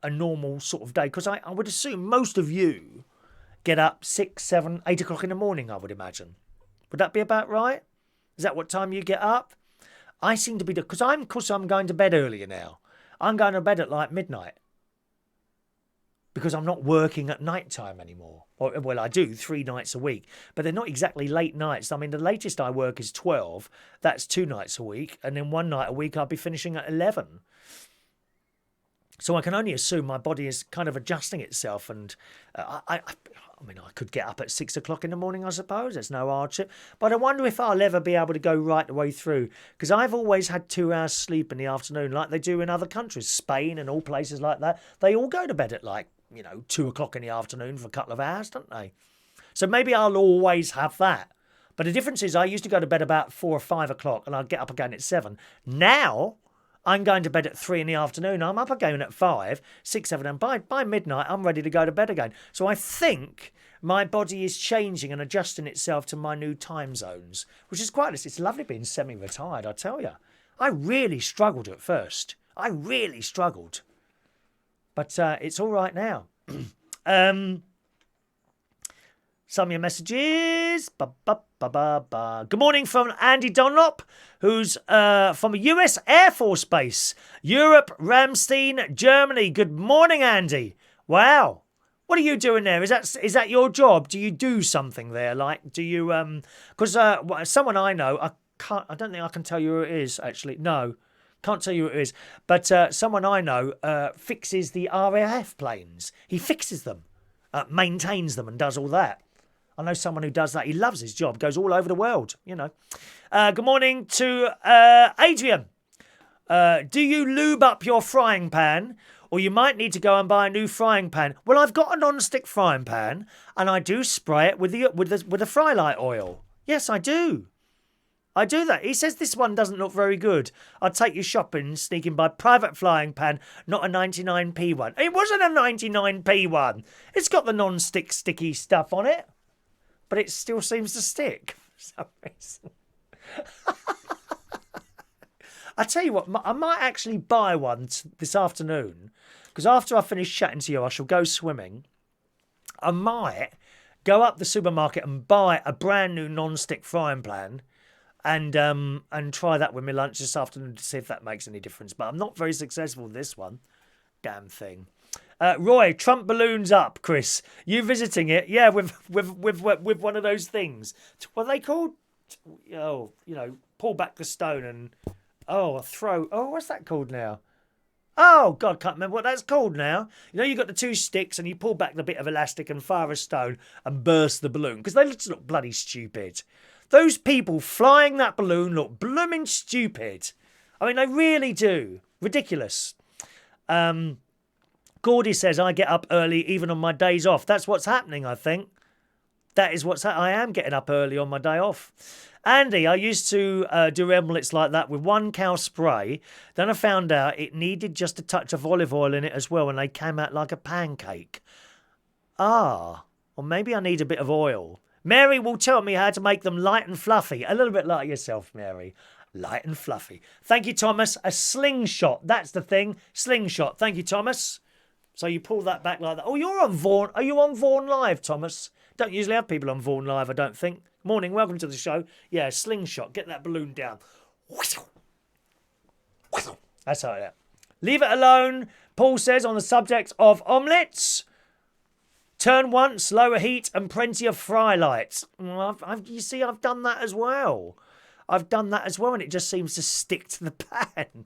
normal sort of day. Because I would assume most of you get up 6, 7, 8 o'clock in the morning, I would imagine. Would that be about right? Is that what time you get up? I seem to be... Because I'm going to bed earlier now. I'm going to bed at like midnight. Because I'm not working at night time anymore. Well, I do 3 nights a week, but they're not exactly late nights. I mean, the latest I work is 12. That's 2 nights a week. And then 1 night a week, I'll be finishing at 11. So I can only assume my body is kind of adjusting itself. And I mean, I could get up at 6 o'clock in the morning, I suppose. There's no hardship. But I wonder if I'll ever be able to go right the way through. Because I've always had 2 hours sleep in the afternoon, like they do in other countries. Spain and all places like that. They all go to bed at 2 o'clock in the afternoon for a couple of hours, don't they? So maybe I'll always have that. But the difference is I used to go to bed about 4 or 5 o'clock and I'd get up again at 7. Now I'm going to bed at 3 in the afternoon. I'm up again at 5, 6, 7, and by midnight I'm ready to go to bed again. So I think my body is changing and adjusting itself to my new time zones, which is quite nice. It's lovely being semi-retired, I tell you. I really struggled at first. I really struggled. But it's all right now. Some of your messages. Good morning from Andy Dunlop, who's from a US Air Force Base. Europe, Ramstein, Germany. Good morning, Andy. Wow. What are you doing there? Is that your job? Do you do something there? Like, do you... Because someone I know, I don't think I can tell you who it is, actually. No. Can't tell you who it is, but someone I know fixes the RAF planes. He fixes them, maintains them and does all that. I know someone who does that. He loves his job, goes all over the world, you know. Good morning to Adrian. Do you lube up your frying pan, or you might need to go and buy a new frying pan? Well, I've got a non-stick frying pan, and I do spray it with the fry light oil. Yes, I do. I do that. He says this one doesn't look very good. I'd take you shopping, sneaking by private flying pan, not a 99p one. It wasn't a 99p one. It's got the non-stick sticky stuff on it, but it still seems to stick for some reason. I tell you what, I might actually buy one this afternoon, because after I finish chatting to you, I shall go swimming. I might go up the supermarket and buy a brand new non-stick frying pan and try that with my lunch this afternoon to see if that makes any difference. But I'm not very successful with this one. Damn thing. Roy, Trump balloons up, Chris. You visiting it? Yeah, with one of those things. What are they called? Oh, pull back the stone and throw. Oh, what's that called now? Oh, God, can't remember what that's called now. You've got the two sticks and you pull back the bit of elastic and fire a stone and burst the balloon, because they just look bloody stupid. Those people flying that balloon look blooming stupid. I mean, they really do. Ridiculous. Gordy says, I get up early even on my days off. That's what's happening, I think. That is what's happening. I am getting up early on my day off. Andy, I used to do omelettes like that with 1 cow spray. Then I found out it needed just a touch of olive oil in it as well, and they came out like a pancake. Or maybe I need a bit of oil. Mary will tell me how to make them light and fluffy. A little bit like yourself, Mary. Light and fluffy. Thank you, Thomas. A slingshot. That's the thing. Slingshot. Thank you, Thomas. So you pull that back like that. Oh, you're on Vaughan. Are you on Vaughan Live, Thomas? Don't usually have people on Vaughan Live, I don't think. Morning, welcome to the show. Yeah, slingshot. Get that balloon down. That's how it is. Leave it alone, Paul says, on the subject of omelettes. Turn once, lower heat, and plenty of fry lights. You see, I've done that as well. And it just seems to stick to the pan.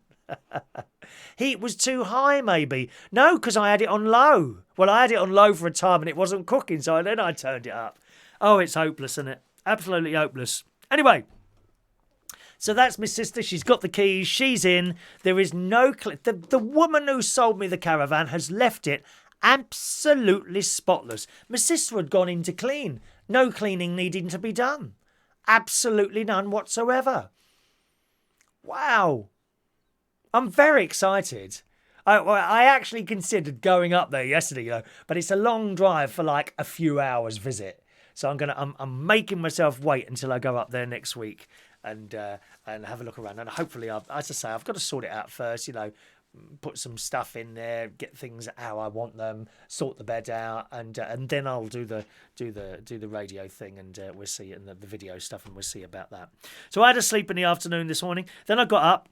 Heat was too high, maybe. No, because I had it on low. Well, I had it on low for a time and it wasn't cooking, so then I turned it up. Oh, it's hopeless, isn't it? Absolutely hopeless. Anyway, so that's my sister. She's got the keys. She's in. There is no... The woman who sold me the caravan has left it absolutely spotless. My sister had gone in to clean. No cleaning needing to be done. Absolutely none whatsoever. Wow. I'm very excited. I actually considered going up there yesterday, but it's a long drive for like a few hours visit. So I'm making myself wait until I go up there next week and have a look around. And hopefully, as I say, I've got to sort it out first. Put some stuff in there, get things how I want them, sort the bed out, and then I'll do the radio thing, and we'll see, and the video stuff, and we'll see about that. So I had a sleep in the afternoon this morning. Then I got up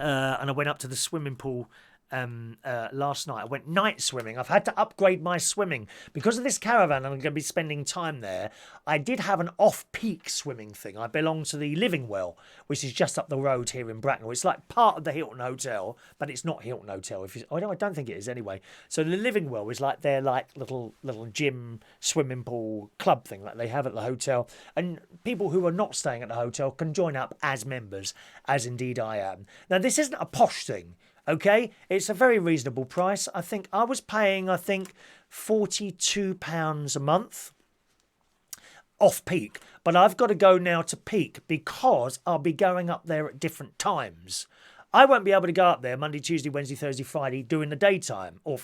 and I went up to the swimming pool. Last night I went night swimming. I've had to upgrade my swimming because of this caravan and I'm going to be spending time there. I did have an off-peak swimming thing. I belong to the Living Well, which is just up the road here in Bracknell. It's like part of the Hilton Hotel, but it's not Hilton Hotel. I don't think it is anyway. So the Living Well is like their little gym, swimming pool, club thing like they have at the hotel, and people who are not staying at the hotel can join up as members, as indeed I am. Now this isn't a posh thing. Okay, it's a very reasonable price. I think I was paying, £42 a month off peak. But I've got to go now to peak because I'll be going up there at different times. I won't be able to go up there Monday, Tuesday, Wednesday, Thursday, Friday during the daytime, or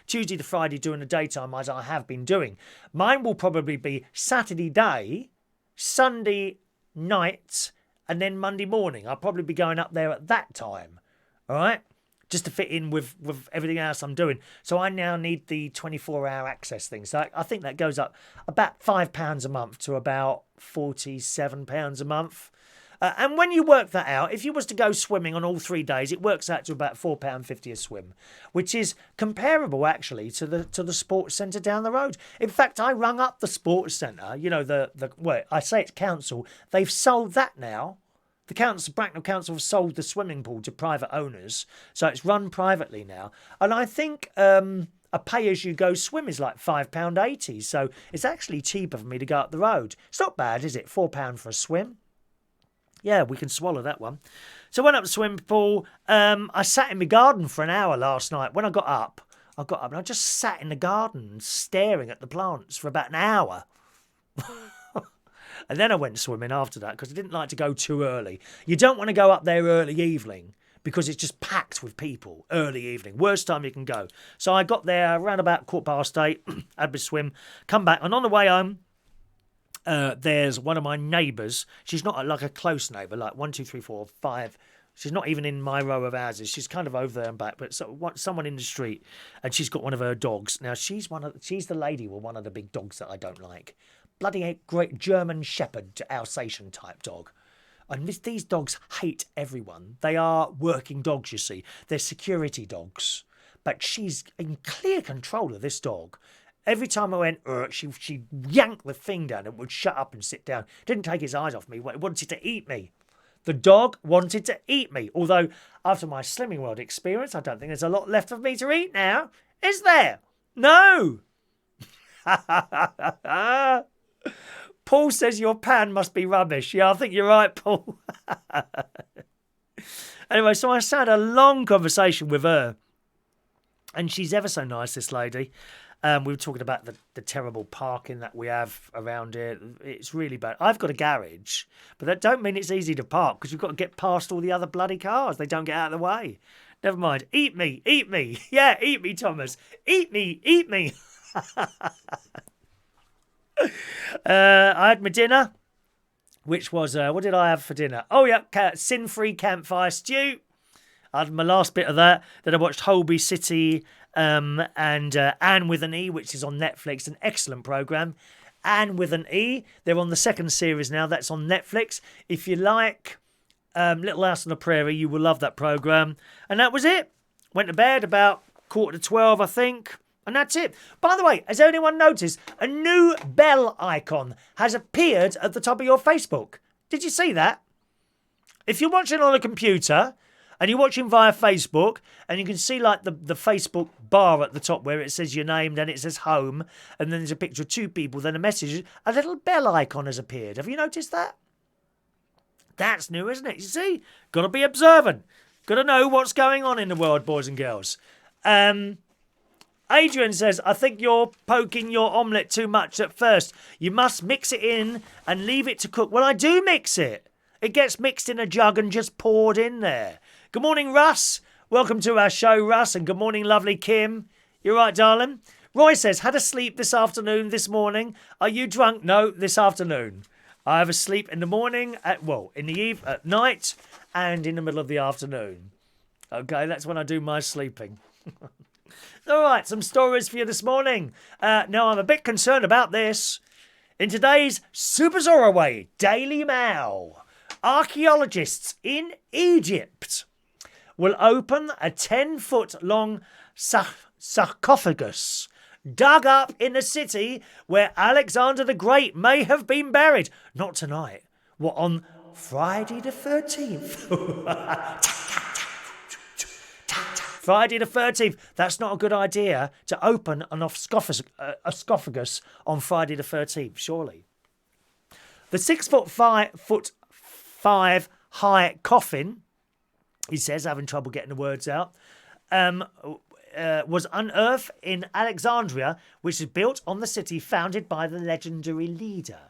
Tuesday to Friday during the daytime as I have been doing. Mine will probably be Saturday day, Sunday night, and then Monday morning. I'll probably be going up there at that time. All right? Just to fit in with everything else I'm doing. So I now need the 24-hour access thing. So I think that goes up about £5 a month to about £47 a month. And when you work that out, if you was to go swimming on all 3 days, it works out to about £4.50 a swim, which is comparable actually to the sports centre down the road. In fact, I rung up the sports centre. I say it's council. They've sold that now. The Bracknell Council have sold the swimming pool to private owners, so it's run privately now. And I think a pay-as-you-go swim is like £5.80, so it's actually cheaper for me to go up the road. It's not bad, is it? £4 for a swim. Yeah, we can swallow that one. So I went up to the swimming pool. I sat in my garden for an hour last night. When I got up and I just sat in the garden staring at the plants for about an hour. And then I went swimming after that because I didn't like to go too early. You don't want to go up there early evening because it's just packed with people early evening. Worst time you can go. So I got there around about 8:15, had my swim, come back. And on the way home, there's one of my neighbours. She's not like a close neighbour, like 1, 2, 3, 4, 5. She's not even in my row of houses. She's kind of over there and back, but someone in the street, and she's got one of her dogs. Now she's the lady with one of the big dogs that I don't like. Bloody great German Shepherd, Alsatian type dog. And these dogs hate everyone. They are working dogs, you see. They're security dogs. But she's in clear control of this dog. Every time I went, she yanked the thing down and would shut up and sit down. Didn't take his eyes off me. It wanted to eat me. The dog wanted to eat me. Although, after my Slimming World experience, I don't think there's a lot left of me to eat now. Is there? No. Paul says your pan must be rubbish. Yeah, I think you're right, Paul. Anyway, so I had a long conversation with her. And she's ever so nice, this lady. We were talking about the terrible parking that we have around here. It's really bad. I've got a garage, but that don't mean it's easy to park because you've got to get past all the other bloody cars. They don't get out of the way. Never mind. Eat me, eat me. Yeah, eat me, Thomas. Eat me, eat me. I had my dinner, which was, what did I have for dinner? Oh, yeah, sin-free campfire stew. I had my last bit of that. Then I watched Holby City and Anne with an E, which is on Netflix, an excellent programme. Anne with an E. They're on the second series now. That's on Netflix. If you like Little House on the Prairie, you will love that programme. And that was it. Went to bed about 11:45, I think. And that's it. By the way, has anyone noticed a new bell icon has appeared at the top of your Facebook? Did you see that? If you're watching on a computer and you're watching via Facebook and you can see like the Facebook bar at the top where it says your name, then it says home, and then there's a picture of two people, then a message, a little bell icon has appeared. Have you noticed that? That's new, isn't it? You see? Got to be observant. Got to know what's going on in the world, boys and girls. Adrian says, I think you're poking your omelette too much at first. You must mix it in and leave it to cook. Well, I do mix it. It gets mixed in a jug and just poured in there. Good morning, Russ. Welcome to our show, Russ. And good morning, lovely Kim. You right, darling? Roy says, had a sleep this morning. Are you drunk? No, this afternoon. I have a sleep in the morning, at night, and in the middle of the afternoon. Okay, that's when I do my sleeping. All right, some stories for you this morning. Now, I'm a bit concerned about this. In today's Super Zoraway Daily Mail, archaeologists in Egypt will open a 10-foot-long sarcophagus dug up in the city where Alexander the Great may have been buried. Not tonight. What, on Friday the 13th? Friday the 13th. That's not a good idea to open an sarcophagus on Friday the 13th, surely. The 6'5" high coffin, he says, having trouble getting the words out, was unearthed in Alexandria, which is built on the city founded by the legendary leader,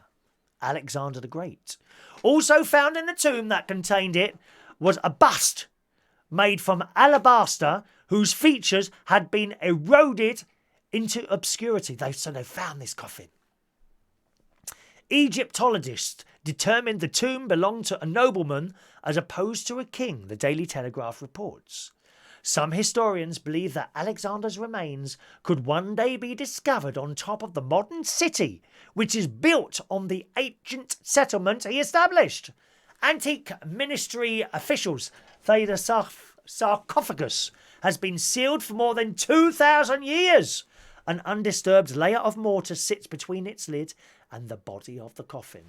Alexander the Great. Also found in the tomb that contained it was a bust made from alabaster whose features had been eroded into obscurity. So they found this coffin. Egyptologists determined the tomb belonged to a nobleman as opposed to a king, the Daily Telegraph reports. Some historians believe that Alexander's remains could one day be discovered on top of the modern city, which is built on the ancient settlement he established. Antique ministry officials say the sarcophagus has been sealed for more than 2,000 years. An undisturbed layer of mortar sits between its lid and the body of the coffin.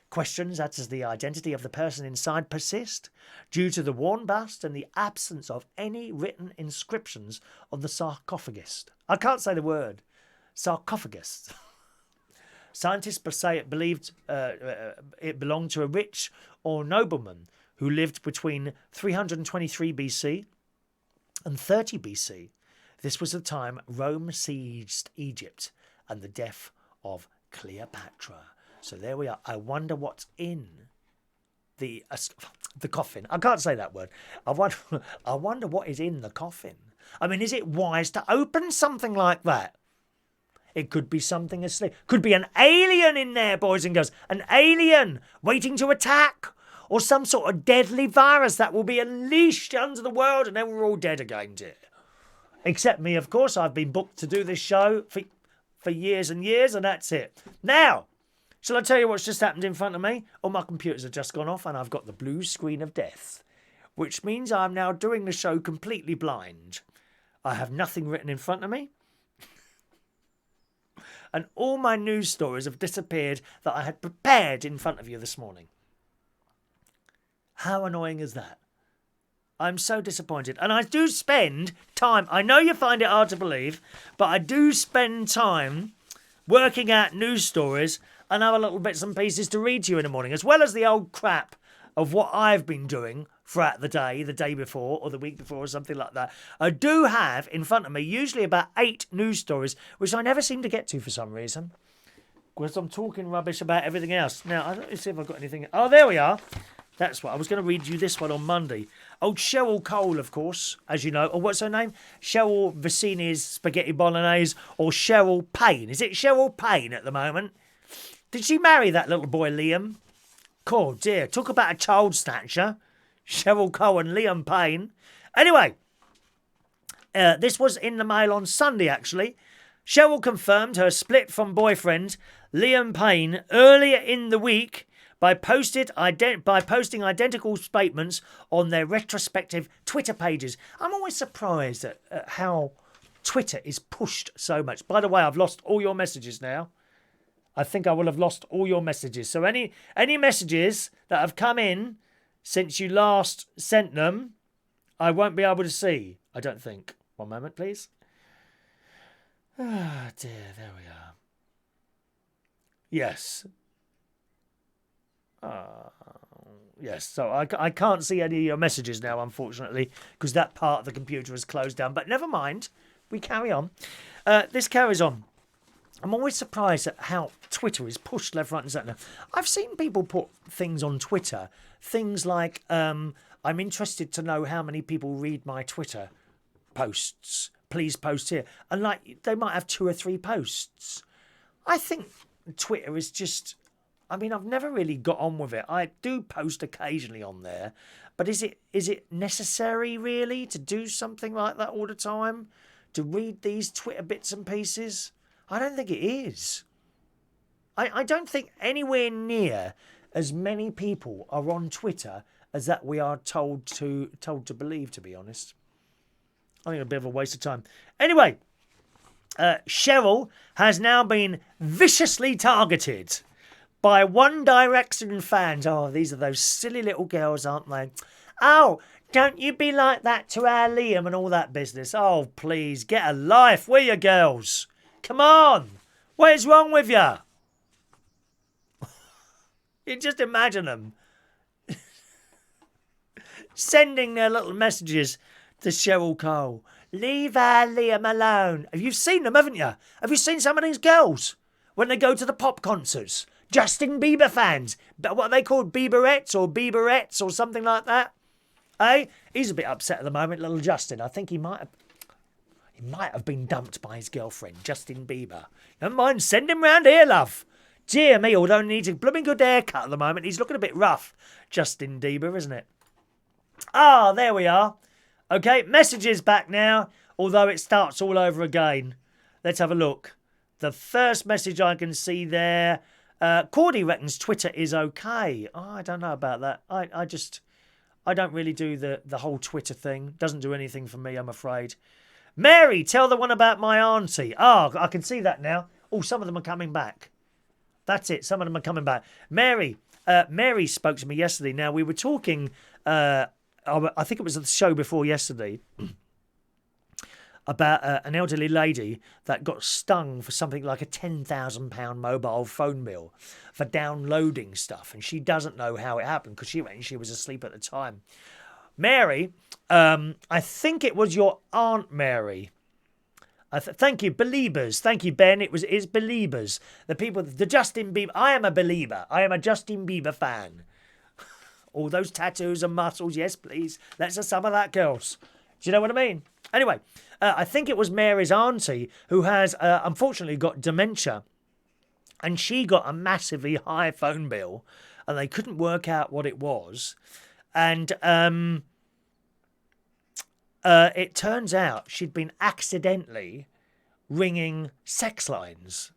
Questions as to the identity of the person inside persist due to the worn bust and the absence of any written inscriptions on the sarcophagus. I can't say the word. Sarcophagus. Scientists say it believed it belonged to a rich or nobleman who lived between 323 BC and 30 BC. This was the time Rome sieged Egypt and the death of Cleopatra. So there we are. I wonder what's in the coffin. I can't say that word. I wonder what is in the coffin. I mean, is it wise to open something like that? It could be something asleep. Could be an alien in there, boys and girls. An alien waiting to attack. Or some sort of deadly virus that will be unleashed onto the world and then we're all dead again, dear. Except me, of course. I've been booked to do this show for years and years, and that's it. Now, shall I tell you what's just happened in front of me? Oh, my computers have just gone off and I've got the blue screen of death, which means I'm now doing the show completely blind. I have nothing written in front of me. And all my news stories have disappeared that I had prepared in front of you this morning. How annoying is that? I'm so disappointed. And I do spend time, I know you find it hard to believe, but I do spend time working out news stories and have a little bits and pieces to read to you in the morning, as well as the old crap of what I've been doing throughout the day before or the week before or something like that. I do have in front of me usually about 8 news stories, which I never seem to get to for some reason, because I'm talking rubbish about everything else. Now, let's see if I've got anything. Oh, there we are. That's what I was going to read you this one on Monday. Old Cheryl Cole, of course, as you know. Or what's her name? Cheryl Vicini's Spaghetti Bolognese, or Cheryl Payne. Is it Cheryl Payne at the moment? Did she marry that little boy Liam? Oh dear, talk about a child snatcher. Cheryl Cole and Liam Payne. Anyway, this was in the Mail on Sunday, actually. Cheryl confirmed her split from boyfriend Liam Payne earlier in the week by posting identical statements on their retrospective Twitter pages. I'm always surprised at how Twitter is pushed so much. By the way, I've lost all your messages now. I think I will have lost all your messages. So any messages that have come in since you last sent them, I won't be able to see, I don't think. One moment, please. Ah, dear, there we are. Yes. Yes, so I can't see any of your messages now, unfortunately, because that part of the computer is closed down. But never mind, we carry on. This carries on. I'm always surprised at how Twitter is pushed left, right and centre. I've seen people put things on Twitter, things like, I'm interested to know how many people read my Twitter posts. Please post here. And like, they might have 2 or 3 posts. I think Twitter is just... I mean, I've never really got on with it. I do post occasionally on there. But is it necessary, really, to do something like that all the time? To read these Twitter bits and pieces? I don't think it is. I don't think anywhere near as many people are on Twitter as that we are told to believe, to be honest. I think it's a bit of a waste of time. Anyway, Cheryl has now been viciously targeted by One Direction fans. Oh, these are those silly little girls, aren't they? Oh, don't you be like that to our Liam and all that business. Oh, please, get a life, will you, girls? Come on. What is wrong with you? You just imagine them sending their little messages to Cheryl Cole. Leave our Liam alone. Have you seen them, haven't you? Have you seen some of these girls when they go to the pop concerts? Justin Bieber fans. What are they called? Bieberettes or something like that? Eh? He's a bit upset at the moment, little Justin. I think he might have been dumped by his girlfriend, Justin Bieber. Never mind, send him round here, love. Dear me, although he needs a blooming good haircut at the moment. He's looking a bit rough, Justin Bieber, isn't it? Ah, there we are. Okay, messages back now, although it starts all over again. Let's have a look. The first message I can see there... Cordy reckons Twitter is okay. Oh, I don't know about that. I don't really do the whole Twitter thing. Doesn't do anything for me, I'm afraid. Mary, tell the one about my auntie. Oh, I can see that now. Oh, some of them are coming back. That's it. Some of them are coming back. Mary spoke to me yesterday. Now, we were talking, I think it was the show before yesterday, about an elderly lady that got stung for something like a £10,000 mobile phone bill for downloading stuff. And she doesn't know how it happened because she was asleep at the time. Mary, I think it was your Aunt Mary. Thank you, Beliebers. Thank you, Ben. It's Beliebers. The people, the Justin Bieber. I am a believer. I am a Justin Bieber fan. All those tattoos and muscles, yes, please. Let's have some of that, girls. Do you know what I mean? Anyway, I think it was Mary's auntie who has, unfortunately, got dementia. And she got a massively high phone bill. And they couldn't work out what it was. And it turns out she'd been accidentally ringing sex lines.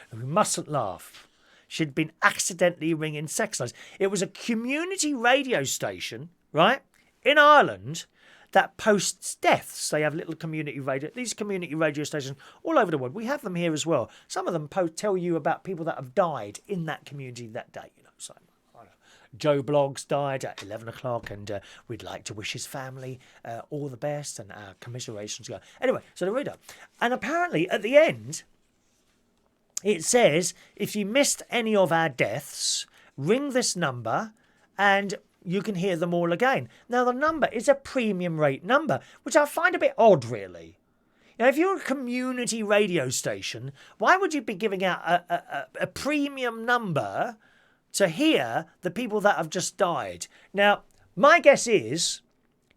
And we mustn't laugh. She'd been accidentally ringing sex lines. It was a community radio station, right, in Ireland that posts deaths. They have little community radio. These community radio stations all over the world. We have them here as well. Some of them tell you about people that have died in that community that day. You know, so Joe Bloggs died at 11 o'clock, and we'd like to wish his family all the best, and our commiserations go. Anyway, so the reader, and apparently at the end, it says, if you missed any of our deaths, ring this number and you can hear them all again. Now, the number is a premium rate number, which I find a bit odd, really. Now, if you're a community radio station, why would you be giving out a premium number to hear the people that have just died? Now, my guess is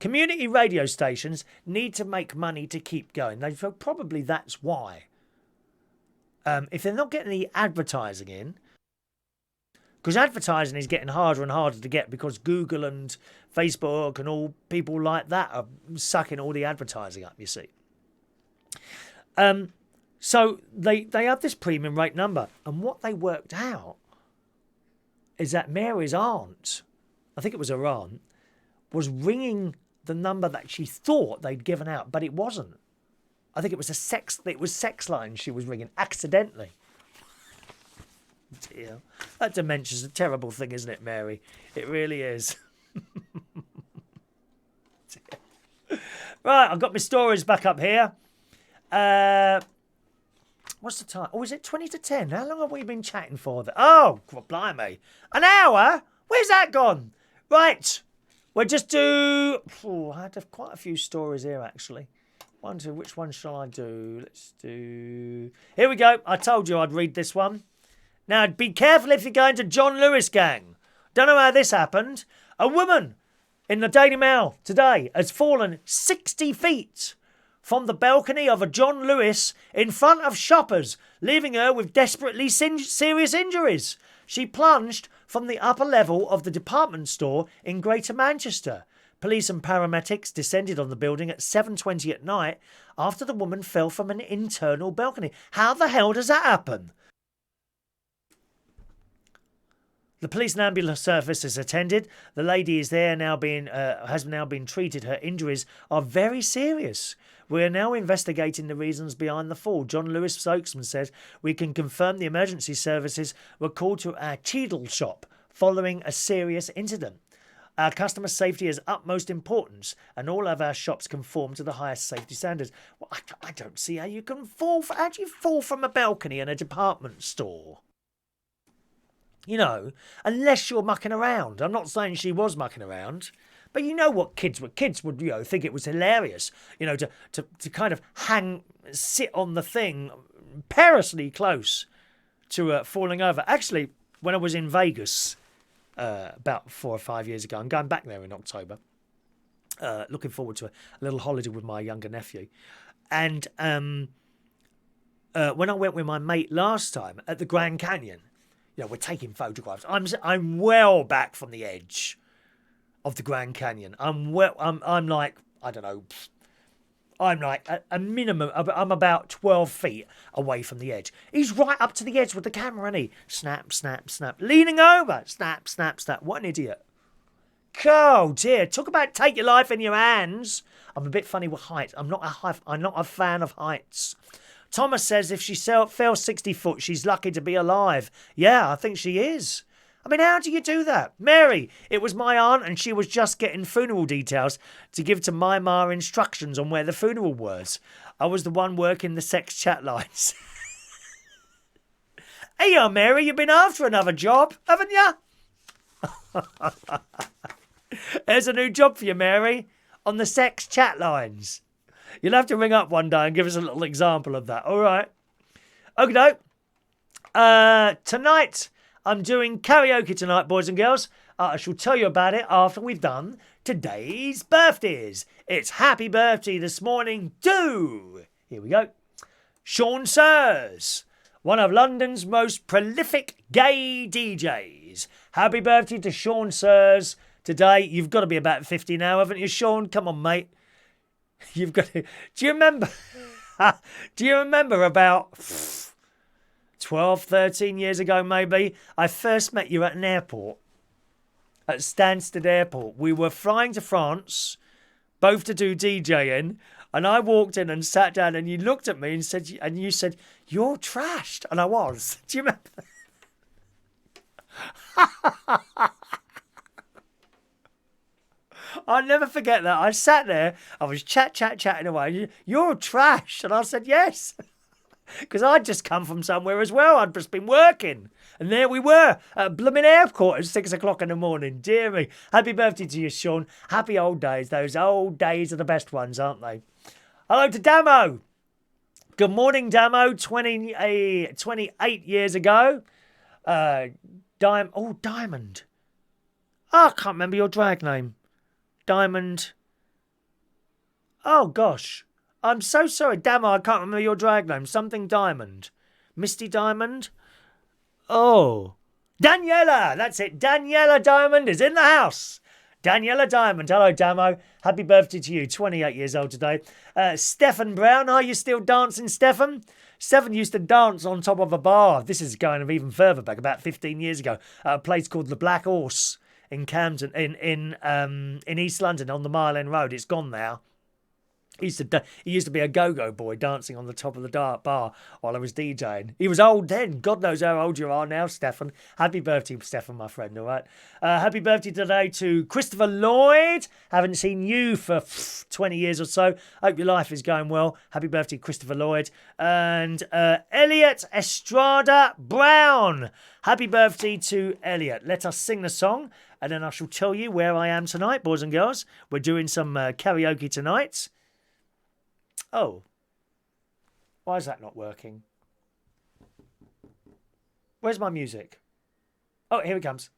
community radio stations need to make money to keep going. Probably that's why. If they're not getting any advertising in, because advertising is getting harder and harder to get because Google and Facebook and all people like that are sucking all the advertising up, you see. So they have this premium rate number. And what they worked out is that Mary's aunt, I think it was her aunt, was ringing the number that she thought they'd given out, but it wasn't. I think it was sex lines she was ringing accidentally. Dear, that dementia's a terrible thing, isn't it, Mary? It really is. Right, I've got my stories back up here. What's the time? Oh, is it 20 to 10? How long have we been chatting for? Oh, blimey. An hour? Where's that gone? Right, we'll just do... I had quite a few stories here, actually. Which one shall I do? Let's do... Here we go. I told you I'd read this one. Now, be careful if you're going to John Lewis gang. Don't know how this happened. A woman in the Daily Mail today has fallen 60 feet from the balcony of a John Lewis in front of shoppers, leaving her with desperately serious injuries. She plunged from the upper level of the department store in Greater Manchester. Police and paramedics descended on the building at 7:20 at night after the woman fell from an internal balcony. How the hell does that happen? The police and ambulance service has attended. The lady is there now has now been treated. Her injuries are very serious. We are now investigating the reasons behind the fall. John Lewis spokesman says we can confirm the emergency services were called to our Cheadle shop following a serious incident. Our customer safety is utmost importance, and all of our shops conform to the highest safety standards. Well, I don't see how you can fall. How do you fall from a balcony in a department store? You know, unless you're mucking around. I'm not saying she was mucking around, but you know what kids would, think it was hilarious, to kind of sit on the thing perilously close to little over. Actually, when I was in Vegas about 4 or 5 years ago, I'm going back there in October, looking forward to a little holiday with my younger nephew. And when I went with my mate last time at the Grand Canyon, we're taking photographs. I'm well back from the edge of the Grand Canyon. I'm like, I don't know, I'm like a minimum, I'm about 12 feet away from the edge. He's right up to the edge with the camera, and he snap, snap, snap, leaning over, snap, snap, snap. What an idiot. Oh dear, talk about take your life in your hands. I'm a bit funny with heights. I'm not a fan of heights. Thomas says if she fell 60 foot, she's lucky to be alive. Yeah, I think she is. I mean, how do you do that? Mary, it was my aunt and she was just getting funeral details to give to my ma instructions on where the funeral was. I was the one working the sex chat lines. Hey, Mary, you've been after another job, haven't you? There's a new job for you, Mary. on the sex chat lines. You'll have to ring up one day and give us a little example of that. All right. Okay, tonight, I'm doing karaoke tonight, boys and girls. I shall tell you about it after we've done today's birthdays. It's happy birthday this morning to, here we go, Sean Sirs, one of London's most prolific gay DJs. Happy birthday to Sean Sirs today. You've got to be about 50 now, haven't you, Sean? Come on, mate. You've got to... Do you remember... Do you remember about 12, 13 years ago, maybe? I first met you at an airport. At Stansted Airport. We were flying to France, both to do DJing, and I walked in and sat down, and you looked at me and you said, "You're trashed," and I was. Do you remember? I'll never forget that. I sat there, I was chatting away. "You're trash," and I said yes, because I'd just come from somewhere as well. I'd just been working. And there we were at blooming airport at 6 o'clock in the morning. Dear me. Happy birthday to you, Sean. Happy old days. Those old days are the best ones, aren't they? Hello to Damo. Good morning, Damo. 28 years ago. Diamond. Oh, I can't remember your drag name. Diamond. Oh, gosh. I'm so sorry. Damo, I can't remember your drag name. Something Diamond. Misty Diamond? Oh, Daniela, that's it. Daniela Diamond is in the house. Daniela Diamond. Hello, Damo. Happy birthday to you. 28 years old today. Stefan Brown. Are you still dancing, Stefan? Stefan used to dance on top of a bar. This is going even further back, about 15 years ago. At a place called the Black Horse in Camden, in East London on the Mile End Road. It's gone now. He used to be a go-go boy dancing on the top of the dark bar while I was DJing. He was old then. God knows how old you are now, Stefan. Happy birthday, Stefan, my friend, all right? Happy birthday today to Christopher Lloyd. Haven't seen you for 20 years or so. Hope your life is going well. Happy birthday, Christopher Lloyd. And Elliott Estrada Brown. Happy birthday to Elliott. Let us sing the song, and then I shall tell you where I am tonight, boys and girls. We're doing some karaoke tonight. Oh, why is that not working? Where's my music? Oh, here it comes.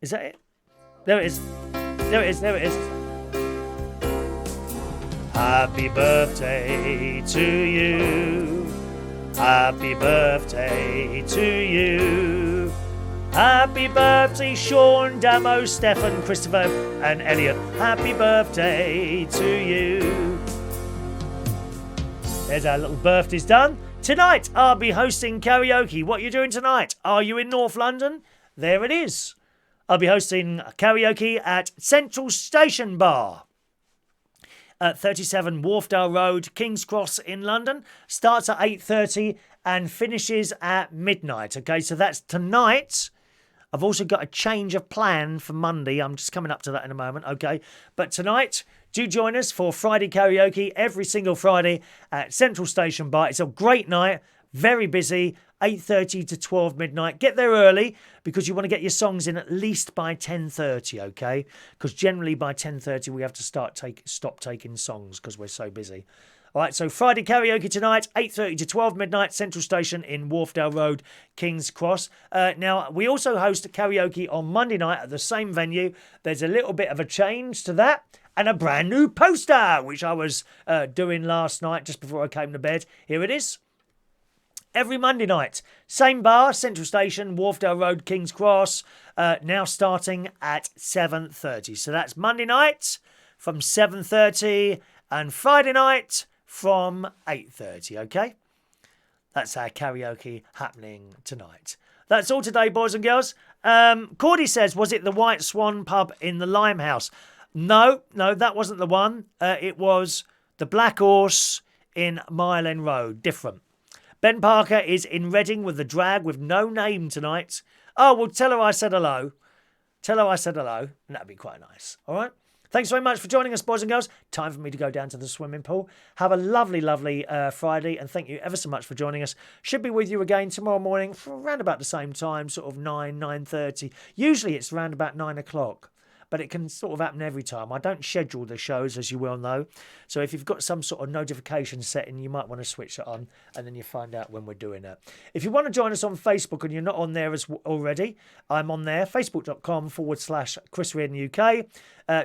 Is that it? There it is. There it is. There it is. Happy birthday to you. Happy birthday to you. Happy birthday, Sean, Damo, Stefan, Christopher, and Elliott. Happy birthday to you. There's our little birthdays done. Tonight, I'll be hosting karaoke. What are you doing tonight? Are you in North London? There it is. I'll be hosting karaoke at Central Station Bar at 37 Wharfdale Road, King's Cross in London. Starts at 8:30 and finishes at midnight. Okay, so that's tonight. I've also got a change of plan for Monday. I'm just coming up to that in a moment, okay? But tonight, do join us for Friday karaoke every single Friday at Central Station Bar. It's a great night, very busy, 8:30 to 12 midnight. Get there early because you want to get your songs in at least by 10:30, okay? Because generally by 10:30 we have to stop taking songs because we're so busy. All right, so Friday karaoke tonight, 8:30 to 12 midnight, Central Station in Wharfdale Road, King's Cross. Now, we also host karaoke on Monday night at the same venue. There's a little bit of a change to that and a brand new poster, which I was doing last night just before I came to bed. Here it is. Every Monday night, same bar, Central Station, Wharfdale Road, King's Cross, now starting at 7:30. So that's Monday night from 7:30 and Friday night from 8:30, okay? That's our karaoke happening tonight. That's all today, boys and girls. Cordy says, was it the White Swan pub in the Limehouse? No, that wasn't the one. It was the Black Horse in Mile End Road. Different. Ben Parker is in Reading with the drag with no name tonight. Oh, well, tell her I said hello. Tell her I said hello, and that'd be quite nice. All right? Thanks very much for joining us, boys and girls. Time for me to go down to the swimming pool. Have a lovely, lovely Friday, and thank you ever so much for joining us. Should be with you again tomorrow morning for around about the same time, sort of 9:30. Usually it's around about 9 o'clock. but it can sort of happen every time. I don't schedule the shows, as you well know. So if you've got some sort of notification setting, you might want to switch it on, and then you find out when we're doing it. If you want to join us on Facebook and you're not on there already, I'm on there, facebook.com/Chris Reardon UK.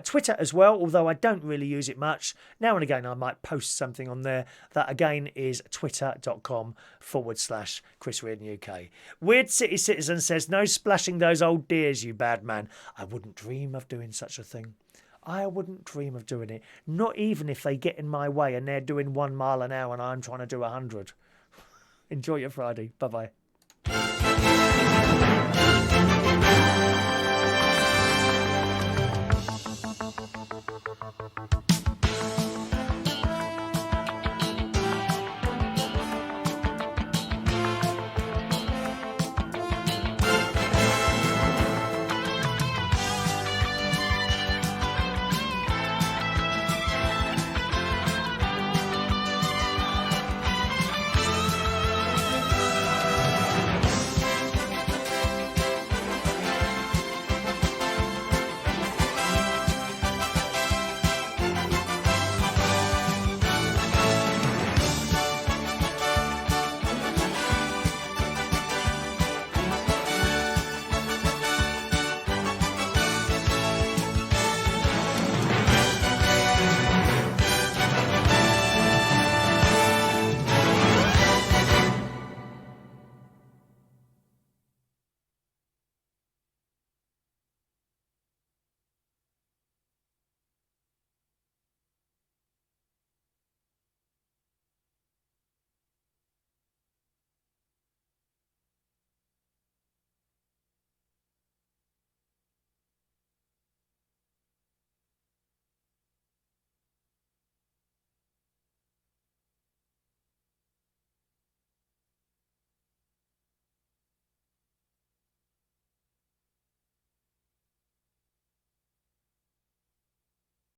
Twitter as well, although I don't really use it much. Now and again, I might post something on there. That again is twitter.com/Chris Reardon UK. Weird City Citizen says, no splashing those old deers, you bad man. I wouldn't dream of doing such a thing. I wouldn't dream of doing it. Not even if they get in my way and they're doing 1 mile an hour and I'm trying to do 100. Enjoy your Friday. Bye-bye.